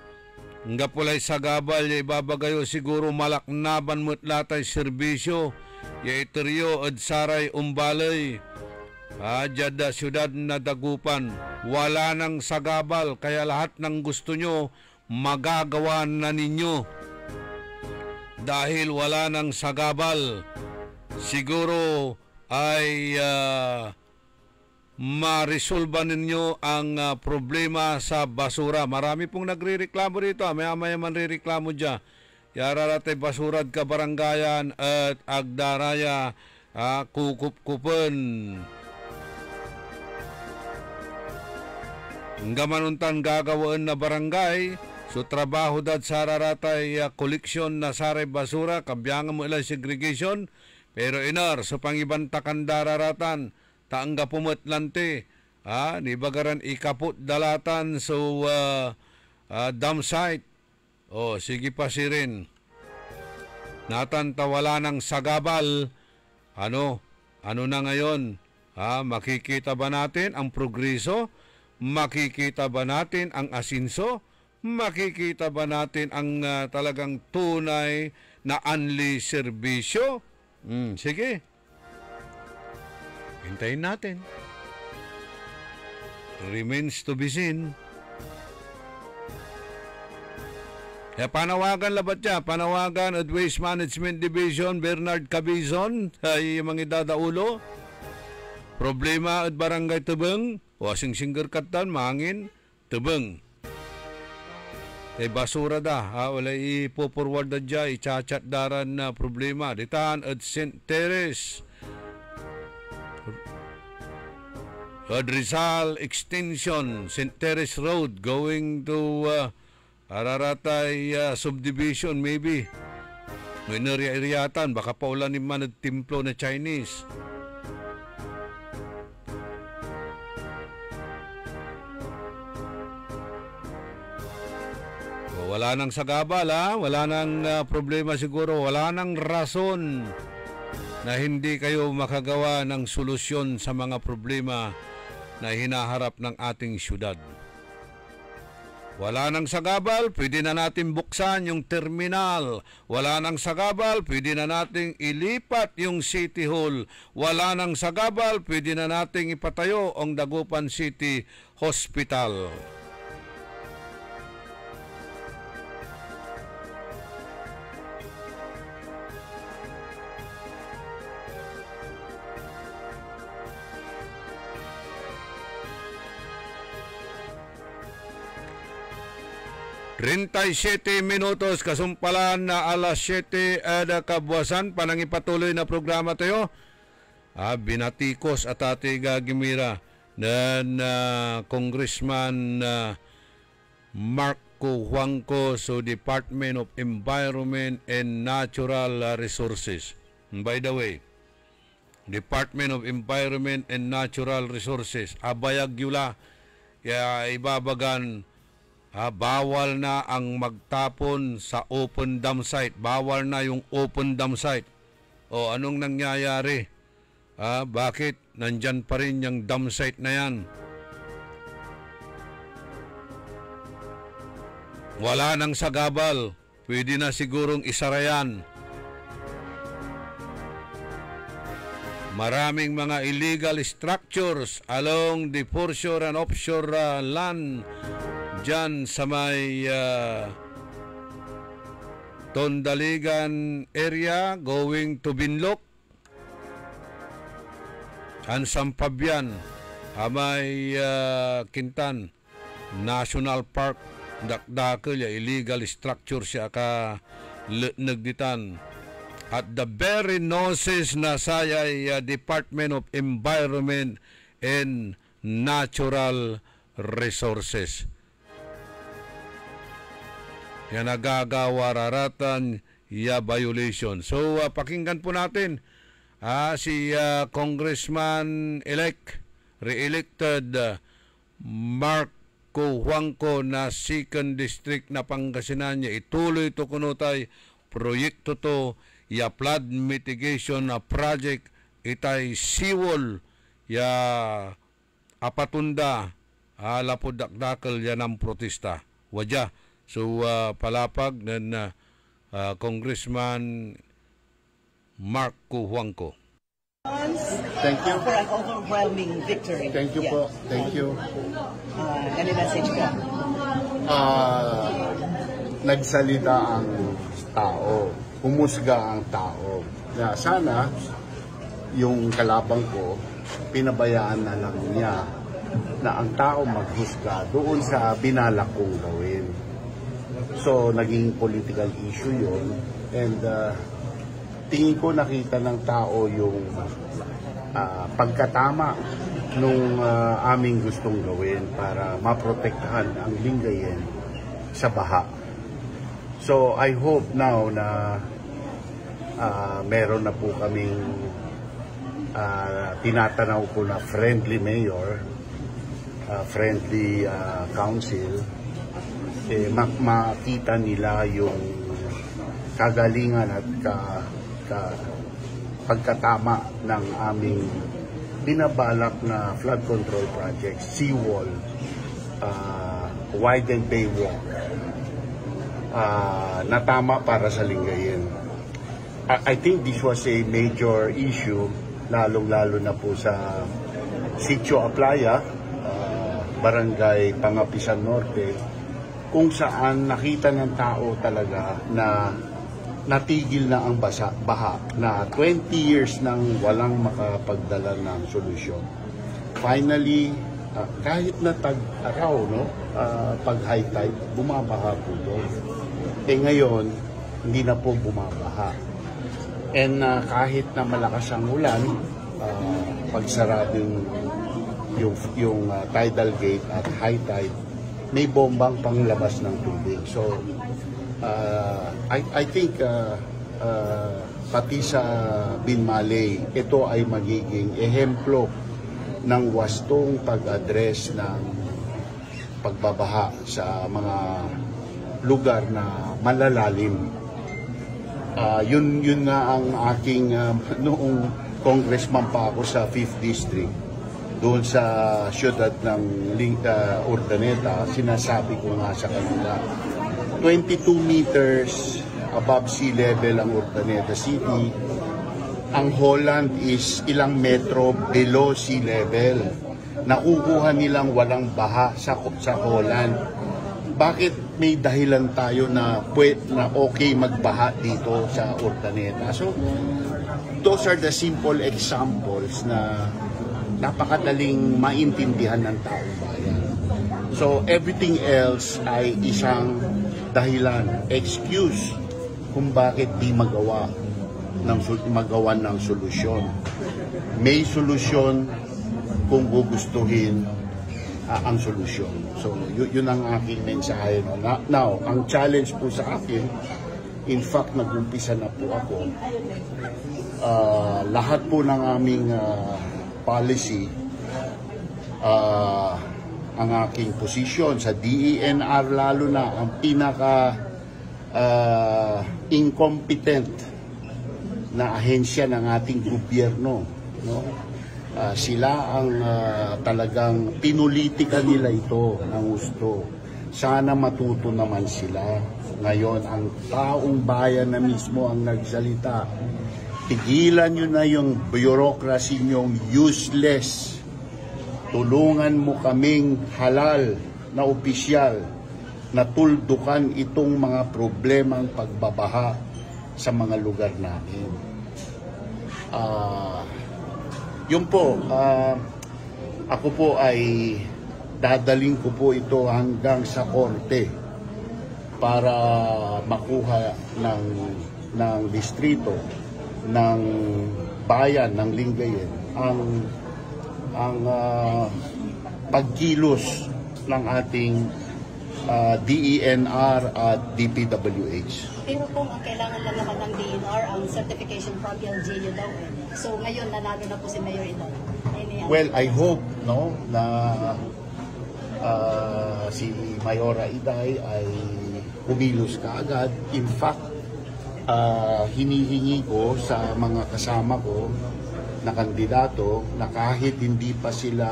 Ang gapulay sagabal, ibabagayo siguro malaknaban mo't latay serbisyo. Ya iteriyo at saray umbalay. Diyada siyudad na Dagupan, wala nang sagabal, kaya lahat ng gusto nyo, magagawa na ninyo. Dahil wala nang sagabal, siguro ay ma-resolve ninyo ang problema sa basura. Marami pong nagre-reklamo dito. Maya-maya man re-reklamo dyan. Yararate basurad ka barangayan at agdaraya kukup-kupen. Gamanuntan gagawin na barangay, so trabaho dad sa raratay koleksyon na saray basura, kabyangan mo ilang segregation, pero inar, so pangibantakan dararatan, taangga pumatlante, ni bagaran ikaput dalatan, so dump site, sige pa si rin. Natan tawala ng sagabal, ano na ngayon, makikita ba natin ang progreso? Makikita ba natin ang asinso? Makikita ba natin ang talagang tunay na unli serbisyo? Sige. Hintayin natin. Remains to be seen. Panawagan labat niya. Panawagan at Waste Management Division, Bernard Cabizon, ay mga dadaulo. Problema at Barangay Tubeng, wasing singer katan, mangin, Tubeng. Basura da, wala ipo-forward da dya, i-chat daran na problema. Ditaan at St. Teres, at Rizal Extension, St. Teres Road, going to Araratay subdivision maybe. May nariya-iriyatan, baka paulan ni man at timplo na Chinese. Wala nang sagabal, wala nang problema siguro, wala nang rason na hindi kayo makagawa ng solusyon sa mga problema na hinaharap ng ating syudad. Wala nang sagabal, pwede na natin buksan yung terminal. Wala nang sagabal, pwede na natin ilipat yung City Hall. Wala nang sagabal, pwede na natin ipatayo ang Dagupan City Hospital. Rintaysete minutos kasumpalan na alas 7 kabuwasan panangipatuloy na programa tayo. Binatikos at ati gagimira na Congressman Marco Huangco sa Department of Environment and Natural Resources. By the way, Department of Environment and Natural Resources, abayag yula, ibabagan, bawal na ang magtapon sa open dump site. Bawal na yung open dump site. Anong nangyayari? Bakit nandyan pa rin yung dump site na yan? Wala nang sagabal. Pwede na sigurong isarayan. Maraming mga illegal structures along the foreshore and offshore land dyan sa may Tondaligan area going to Binlok and Sampabian, may Kintan National Park, dakdakil illegal structure siya ka nagditan. At the very noses na sayay Department of Environment and Natural Resources. Yan nagagawararatan violation. So, pakinggan po natin si Congressman-elect, re-elected Marco Huangco na 2nd District na Pangasinan niya. Ituloy ito kunutay proyekto to, flood mitigation project, itay seawall, apatunda, lapodakdakal yan ang protesta. Wajah. So, palapag na Congressman Marco Huangco. Thank you. For an overwhelming victory. Thank you po. Thank you. Ano message ka? Nagsalita ang tao. Humusga ang tao. Na sana yung kalabang ko, pinabayaan na lang niya na ang tao maghusga doon sa binalak kong gawin. So, naging political issue yun. And tingin ko nakita ng tao yung pagkatama nung aming gustong gawin para maprotektahan ang Lingayen sa baha. So, I hope now na meron na po kaming tinatanaw ko na friendly mayor, friendly council, makita nila yung kagalingan at pagkatama ng aming binabalak na flood control project, seawall, widen bay walk, na tama para sa Lingayen. I think this was a major issue, lalong-lalo na po sa Sitio Aplaya, Barangay Pangapisan Norte, kung saan nakita ng tao talaga na natigil na ang baha, na 20 years nang walang makapagdala ng solusyon. Finally, kahit na tag-araw, no, pag high tide, bumabaha po doon. Ngayon, hindi na po bumabaha. And kahit na malakas ang ulan, pag saradong yung tidal gate at high tide, may bombang panglabas ng tubig. So, I think pati sa Binmaley, ito ay magiging ehemplo ng wastong pag-address ng pagbabaha sa mga lugar na malalalim. Yun nga ang aking noong congressman pa ako sa 5th District, doon sa siyudad ng Urdaneta, sinasabi ko nga sa kanila, 22 meters above sea level ang Urdaneta City. Ang Holland is ilang metro below sea level. Nakukuha nilang walang baha sa Holland. Bakit may dahilan tayo na okay magbaha dito sa Urdaneta? So, those are the simple examples na napakadaling maintindihan ng taong bayan. So, everything else ay isang dahilan, excuse kung bakit di magawan ng solusyon. May solusyon kung gugustuhin ang solusyon. So, yun ang aking mensahe. Now, ang challenge po sa akin, in fact, nag-umpisa na po ako. Lahat po ng aming policy, ang aking posisyon sa DENR, lalo na ang pinaka incompetent na ahensya ng ating gobyerno, no? Sila ang talagang pinulitika nila ito ng gusto. Sana matuto naman sila. Ngayon, ang taong bayan na mismo ang nagsalita. Tigilan nyo na yung bureaucracy nyong useless. Tulungan mo kaming halal na opisyal na tuldukan itong mga problemang pagbabaha sa mga lugar natin. Yun po, ako po ay dadaling ko po ito hanggang sa korte para makuha ng distrito, ng bayan, ng Lingayen, ang pagkilos ng ating DENR at DPWH. Pero kung ang kailangan lang naman ng DENR, ang certification from LGU daw. So ngayon nanalo na po si Mayor Iday. Well, I hope na si Mayora Iday ay kumilos kaagad. In fact, hinihingi ko sa mga kasama ko na kandidato na kahit hindi pa sila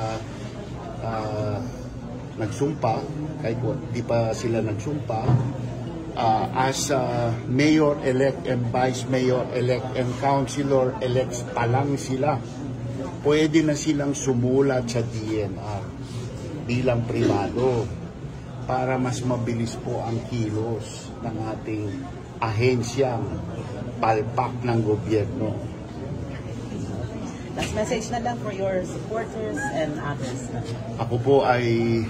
nagsumpa, kahit hindi pa sila nagsumpa, as mayor-elect and vice mayor-elect and councilor-elect pa lang sila, pwede na silang sumulat sa DNR bilang privado para mas mabilis po ang kilos ng ating ahensyang palpak ng gobyerno. Last message na lang for your supporters and others. Ako po ay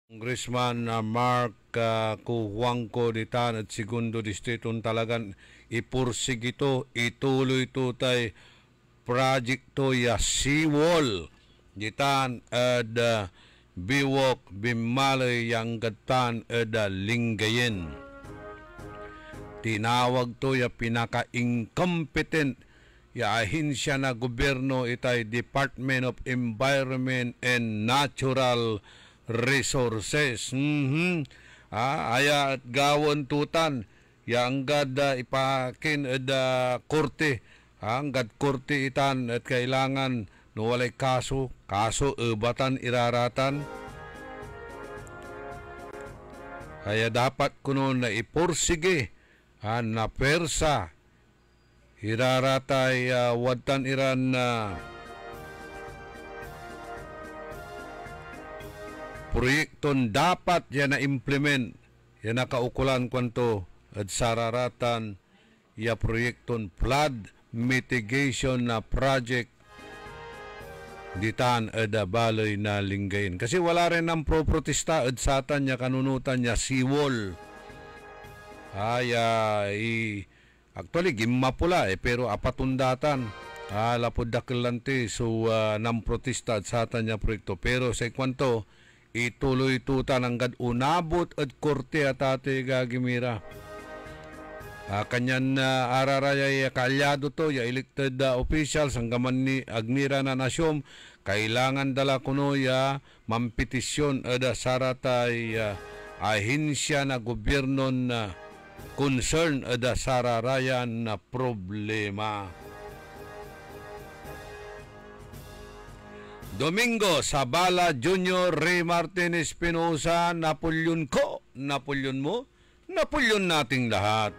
Congressman Mark Kuwangko ditan at segundo distriton talagan ipursig ito, ituloy ito tay projecto ya seawall ditan at biwok bimalay yang gatan at Lingayen. Tinawag to ya pinaka-incompetent ya ahinsya na gobyerno itay Department of Environment and Natural Resources. Aya at gawon tutan yang gada ipakin ada korte. Gad korte itan at kailangan no walay kaso batan iraratan. Kaya dapat kuno na iporsige na persa iraratay watan iran proyekton dapat yan na implement yan nakaukulan kwanto at sararatan ya proyekton flood mitigation na project ditan ada balay na Lingayen. Kasi wala rin ang pro-protesta at satan niya kanunutan niya seawall. Actually gimma pula pero apatundatan. Lapod dakilante so nang protesta at satan niya proyekto. Pero sa kwanto ituloy tutan hanggang unabot at korte at ate gagimira. Kanyan araraya kalyado to, ya elected officials hanggaman ni agnira na nasyom, kailangan dala kuno ya mampetisyon ada saratay ahinsya na gobyerno na concern ada sararayan na problema. Domingo, Sabala Jr., Ray Martin Espinosa, Napoleon ko, Napoleon mo, Napoleon nating lahat.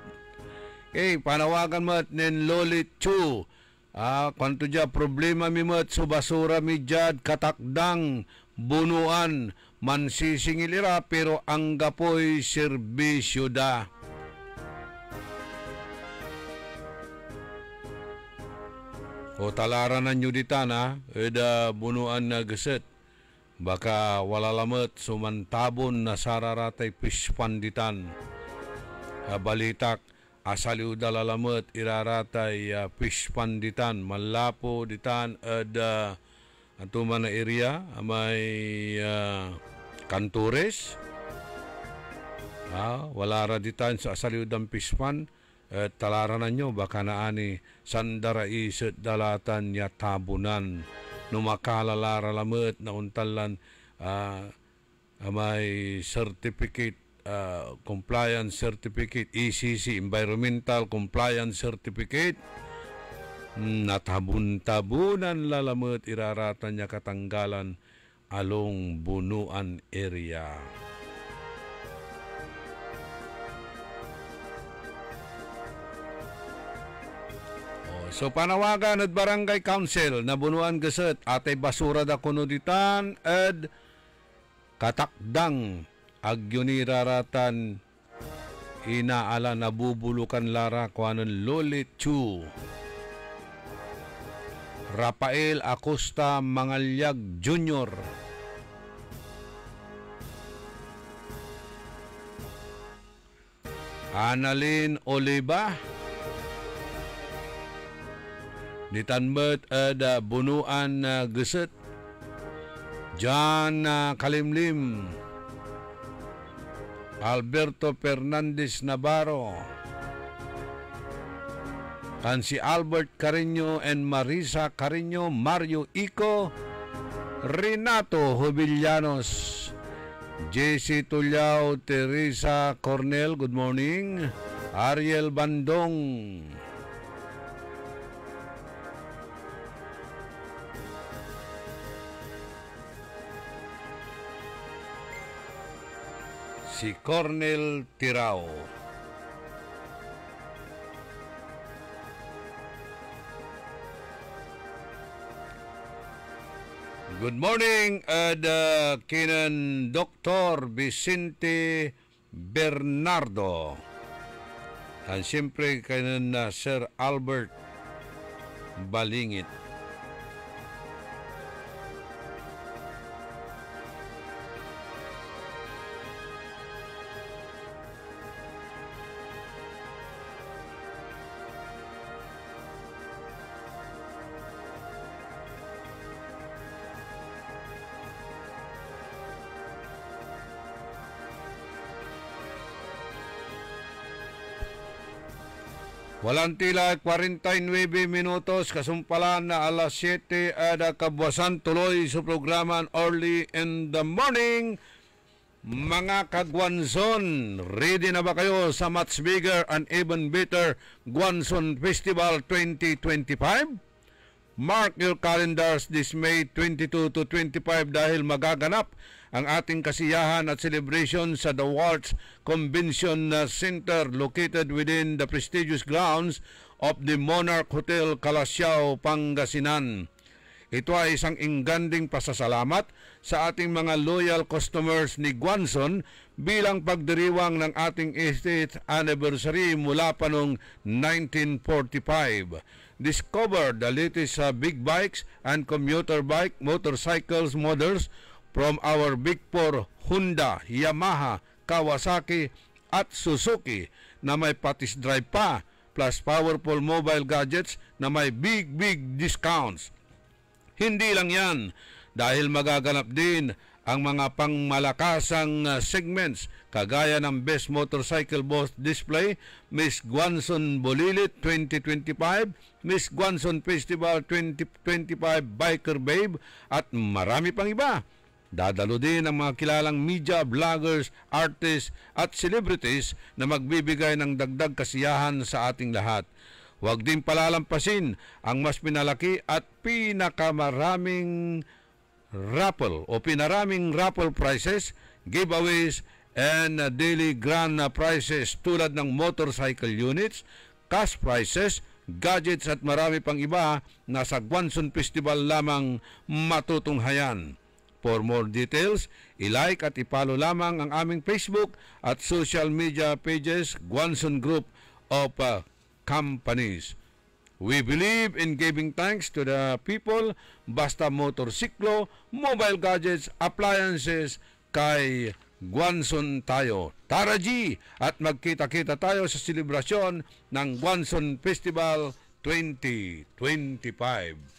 Panawagan mo at nen Lolit Chu, kwanto dya problema mi mo at subasura mi dyan, katakdang, bunuan, mansisingilira, pero ang gapoy serbisyo da. O talaranan nyo ditan eda bunuan na gaset. Baka wala lamat sumantabon na sararatay pispanditan. Balitak asaliw dalalamat iraratay pispanditan. Malapo ditan eda atuman na area may kantures. Wala ra ditan sa asaliw dang pispan. Talaranan nyo baka naani sandara iset dalatan ya tabunan numakalara lamet na untalan may certificate compliance certificate ECC environmental compliance certificate natabun-tabunan lalamet iraratan niya katanggalan along bunuan area. So panawagan at barangay council na bunuan gaset atay basura da kuno ditan ed katakdang agyuniraratan inaala nabubulukan lara kuanon Lolit Chu Rafael Acosta Mangalyag Jr. Annalyn Oliva ditanbet ada bunuan geset John Kalimlim Alberto Fernandez Navarro kan si Albert Carreño and Marisa Carreño, Mario Ico, Renato Jubillanos, JC Tulyao, Teresa Cornel, good morning, Ariel Bandong, si Cornel Tirao. Good morning, kinan Dr. Vicente Bernardo. At siyempre kinan Sir Albert Balingit. Walang tila 49 minutos, kasumpalan na alas 7 ada kabwasan tuloy sa programa Early in the Morning. Mga kagwanson, ready na ba kayo sa much bigger and even better Gwanson Festival 2025? Mark your calendars this May 22 to 25 dahil magaganap ang ating kasiyahan at celebration sa The Waltz Convention Center located within the prestigious grounds of the Monarch Hotel, Calasiao, Pangasinan. Ito ay isang inganding pasasalamat sa ating mga loyal customers ni Gwanson bilang pagdiriwang ng ating 80th anniversary mula pa noong 1945. Discover the latest big bikes and commuter bike motorcycles models from our Big Four Honda, Yamaha, Kawasaki at Suzuki na may patis drive pa plus powerful mobile gadgets na may big discounts. Hindi lang yan, dahil magaganap din ang mga pangmalakasang segments kagaya ng Best Motorcycle Boss Display, Miss Gwanson Bulilit 2025, Miss Gwanson Festival 2025 Biker Babe at marami pang iba. Dadalo din ang mga kilalang media, vloggers, artists at celebrities na magbibigay ng dagdag kasiyahan sa ating lahat. Huwag din palalampasin ang mas pinalaki at pinakaraming raffle prizes, giveaways, and daily grand prizes tulad ng motorcycle units, cash prizes, gadgets at marami pang iba na sa Gwanson Festival lamang matutunghayan. For more details, i-like at i-follow lamang ang aming Facebook at social media pages Gwanson Group of Companies. We believe in giving thanks to the people. Basta motorsiklo, mobile gadgets, appliances, kay Gwanson tayo. Tara G! At magkita-kita tayo sa selebrasyon ng Gwanson Festival 2025.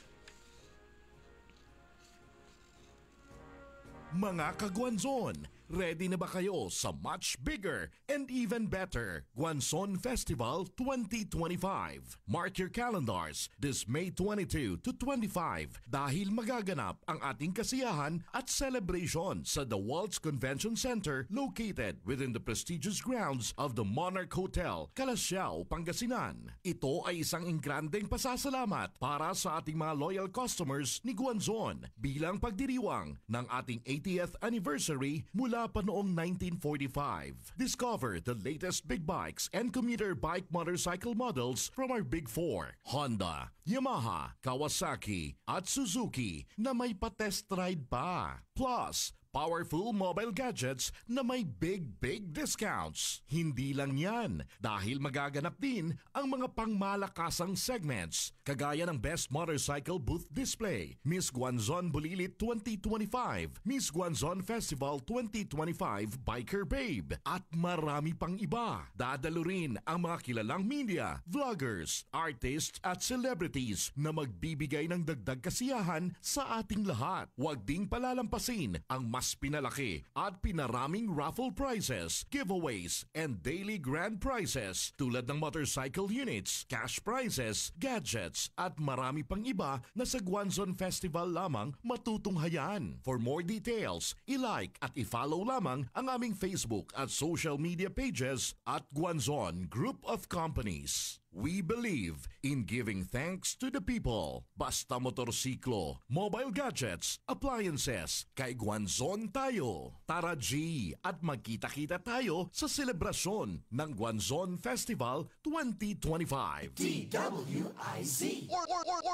Mga kagwanson, ready na ba kayo sa much bigger and even better Gwanson Festival 2025? Mark your calendars this May 22 to 25 dahil magaganap ang ating kasiyahan at celebration sa The Waltz Convention Center located within the prestigious grounds of the Monarch Hotel, Calasiao, Pangasinan. Ito ay isang ingrandeng pasasalamat para sa ating mga loyal customers ni Gwanson bilang pagdiriwang ng ating 80th anniversary mula pa noong 1945. Discover the latest big bikes and commuter bike motorcycle models from our Big Four, Honda, Yamaha, Kawasaki at Suzuki na may pa-test ride pa. Plus, powerful mobile gadgets na may big discounts. Hindi lang yan, dahil magaganap din ang mga pangmalakasang segments kagaya ng Best Motorcycle Booth Display, Miss Gwanson Bulilit 2025, Miss Gwanson Festival 2025 Biker Babe at marami pang iba. Dadalo rin ang mga kilalang media, vloggers, artists at celebrities na magbibigay ng dagdag kasiyahan sa ating lahat. Huwag ding palalampasin ang mas pinalaki at pinaraming raffle prizes, giveaways, and daily grand prizes tulad ng motorcycle units, cash prizes, gadgets, at marami pang iba na sa Gwanson Festival lamang matutunghayan. For more details, i-like at i-follow lamang ang aming Facebook at social media pages at Gwanson Group of Companies. We believe in giving thanks to the people. Basta motorsiklo, mobile gadgets, appliances, kay Guanzon tayo. Tara G at magkita-kita tayo sa selebrasyon ng Guanzon Festival 2025. DWIZ.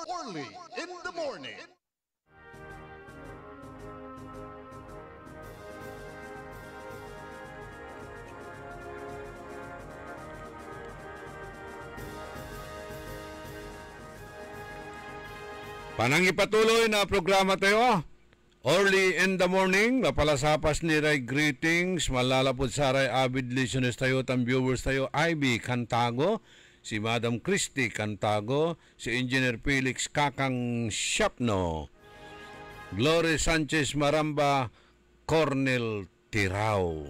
Orly in the morning. Panangipatuloy na programa tayo. Early in the morning, mapalasapas ni Ray greetings, malalapod sa Ray avid listeners tayo, tam viewers tayo, Ivy Cantago, si Madam Christy Cantago, si Engineer Felix Kakang Shapno, Glory Sanchez Maramba, Cornel Tirao.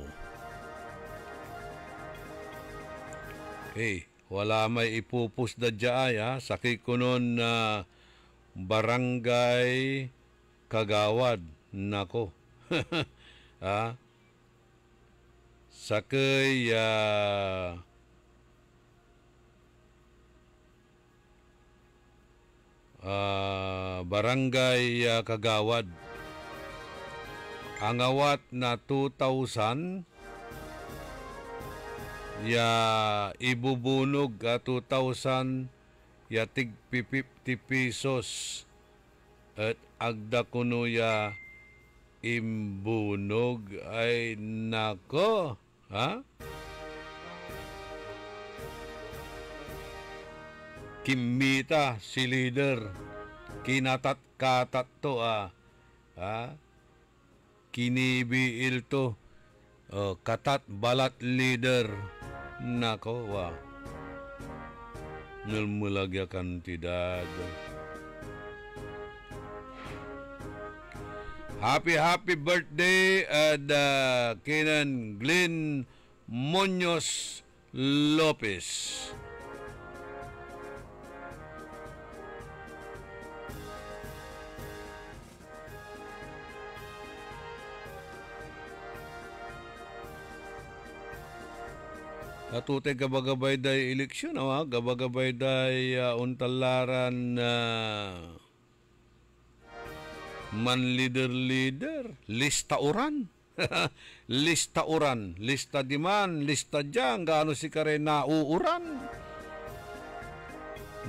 Okay, wala may ipupus da dyan, ha? Sakit ko nun na Barangay Kagawad. Nako. Ha? Sakay Barangay Kagawad. Ang awat na 2,000 ya ibubunog 2,000 ya tig 50 pesos at agda kuno ya imbunog. Ay nako, ha? Kimita si leader, kinatat-katat to, ha? Kinibiil to, katat balat leader. Nako, wa. Nulmulagya kantidad. Happy birthday at Kenan Glenn Muñoz Lopez. Atutay gabagabay day eleksyon, gabagabay day untalaran man leader, lista uran. Lista uran, lista diman, lista dyan, gaano si kare nauuran.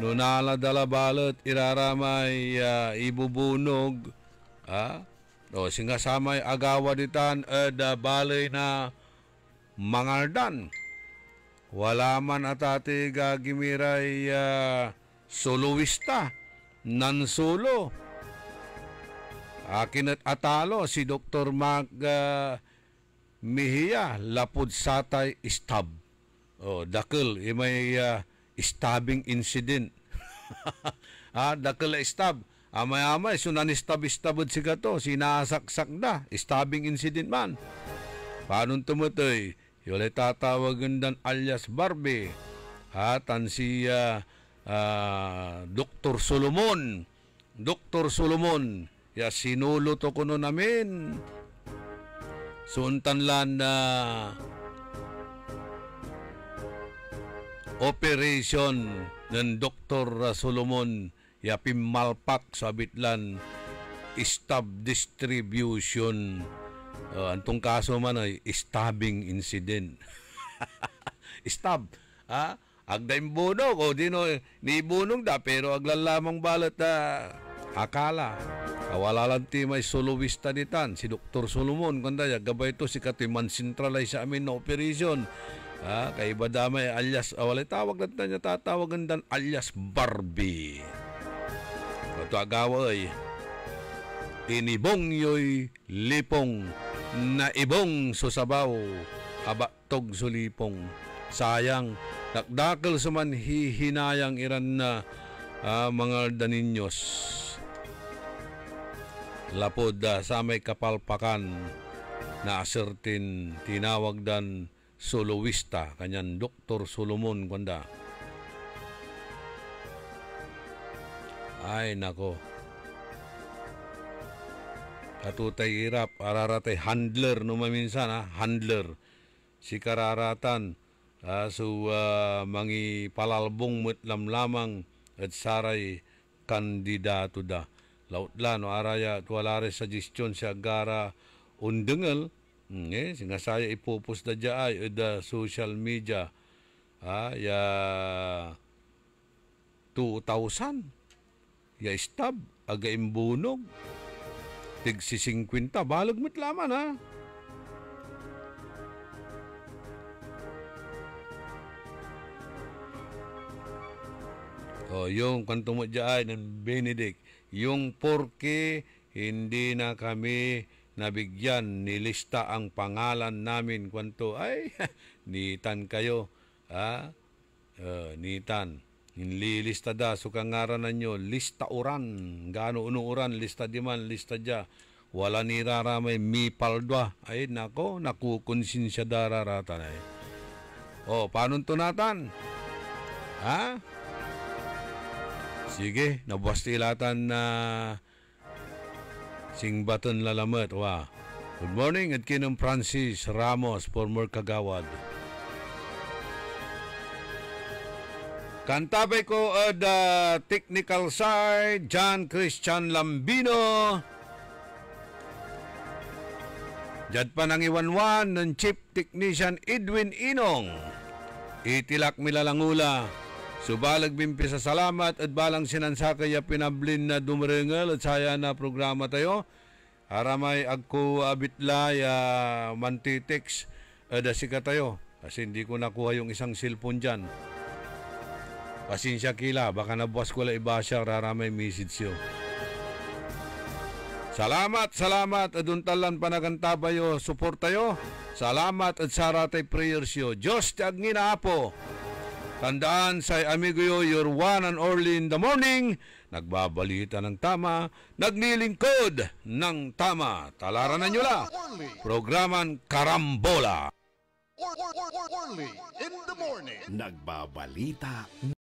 Nunala dala balot, iraramay ibubunog. O singasamay agawa ditan, balay na mangaldan. Wala man atati gagimiray soloista, nan-solo. Akin at atalo si Dr. Mag Mejia, lapod satay stab. Dakil, may stabbing incident. Dakil stab. Amay-amay, sunanistab-istabod si gato, sinasaksak na, stabbing incident man. Paano tumutoy? Yole tatawagan dan alias Barbie. Tan si Dr. Solomon. Dr. Solomon. Ya sinulo to kuno namin. Suntan lan na operation ng Dr. Solomon. Ya pimalpak sa bitlan. Stab distribution. Antong kaso man ay stabbing incident. Stab. Agdaing bunog. O dino, ni bunog da. Pero aglalamang balat akala. Wala lang ti may soloista ditan. Si Dr. Solomon. Kanda gabay ito si Katiman centralize sa amin na operation. Kay iba damay alias. Walay tawag natin niya tatawagan dan alias Barbie. Ito agawa ay inibong yo'y lipong na ibong susabaw abatog sulipong. Sayang nakdakal suman hihinayang iran na mga daninyos. Lapod sa may kapalpakan na asertin tinawag dan soloista kanyan Dr. Solomon kanda. Ay nako. Katutay irap, araratay handler no maminsan handler. Si kararatan Mangi palalbong mo't lamlamang at saray kandidato da. Lautla no araya tuwalare suggestion sa gara undengal. Singa saya ipupus da jaay da social media. Ya 2,000. Ya stab aga imbunog. Tigsi 50 balag mo't laman ha. Yung kanto mo dyan ng Benedict, yung porke hindi na kami nabigyan, nilista ang pangalan namin, kanto, ay, nitan kayo, nitan, nililista da, so kangaranan nyo, lista uran, gaano unuuran, lista di man, lista dya, wala ni raramay, mi paldwa, ay, nako, nakukonsinsya dararatan, ay. Paano tunatan? Sige, nabuwas tilatan na singbatan lalamat. Good morning, at kinong Francis Ramos, former kagawad. Kantabay ko at technical side, John Christian Lambino. Diyad pa nang iwanwan ng Chief Technician Edwin Inong. Itilak milalangula. Subalag bimpi sa salamat at balang sinansakay ya pinablin na dumarengal at saya na programa tayo. Aramay agko abitla ya mantitex dasika tayo. Kasi hindi ko nakuha yung isang cellphone dyan. Pasensya kila, baka nabuwas ko lang ibasya raramay message yun. Salamat aduntalan panagantabayo, support tayo. Salamat at saratay prayers yo. Diyos ti agngina apo. Tandaan say amigo yo, your one and only in the morning, nagbabalita ng tama, naglilingkod ng tama. Talaranan nyo la, programang Karambola. Early in the morning. Nagbabalita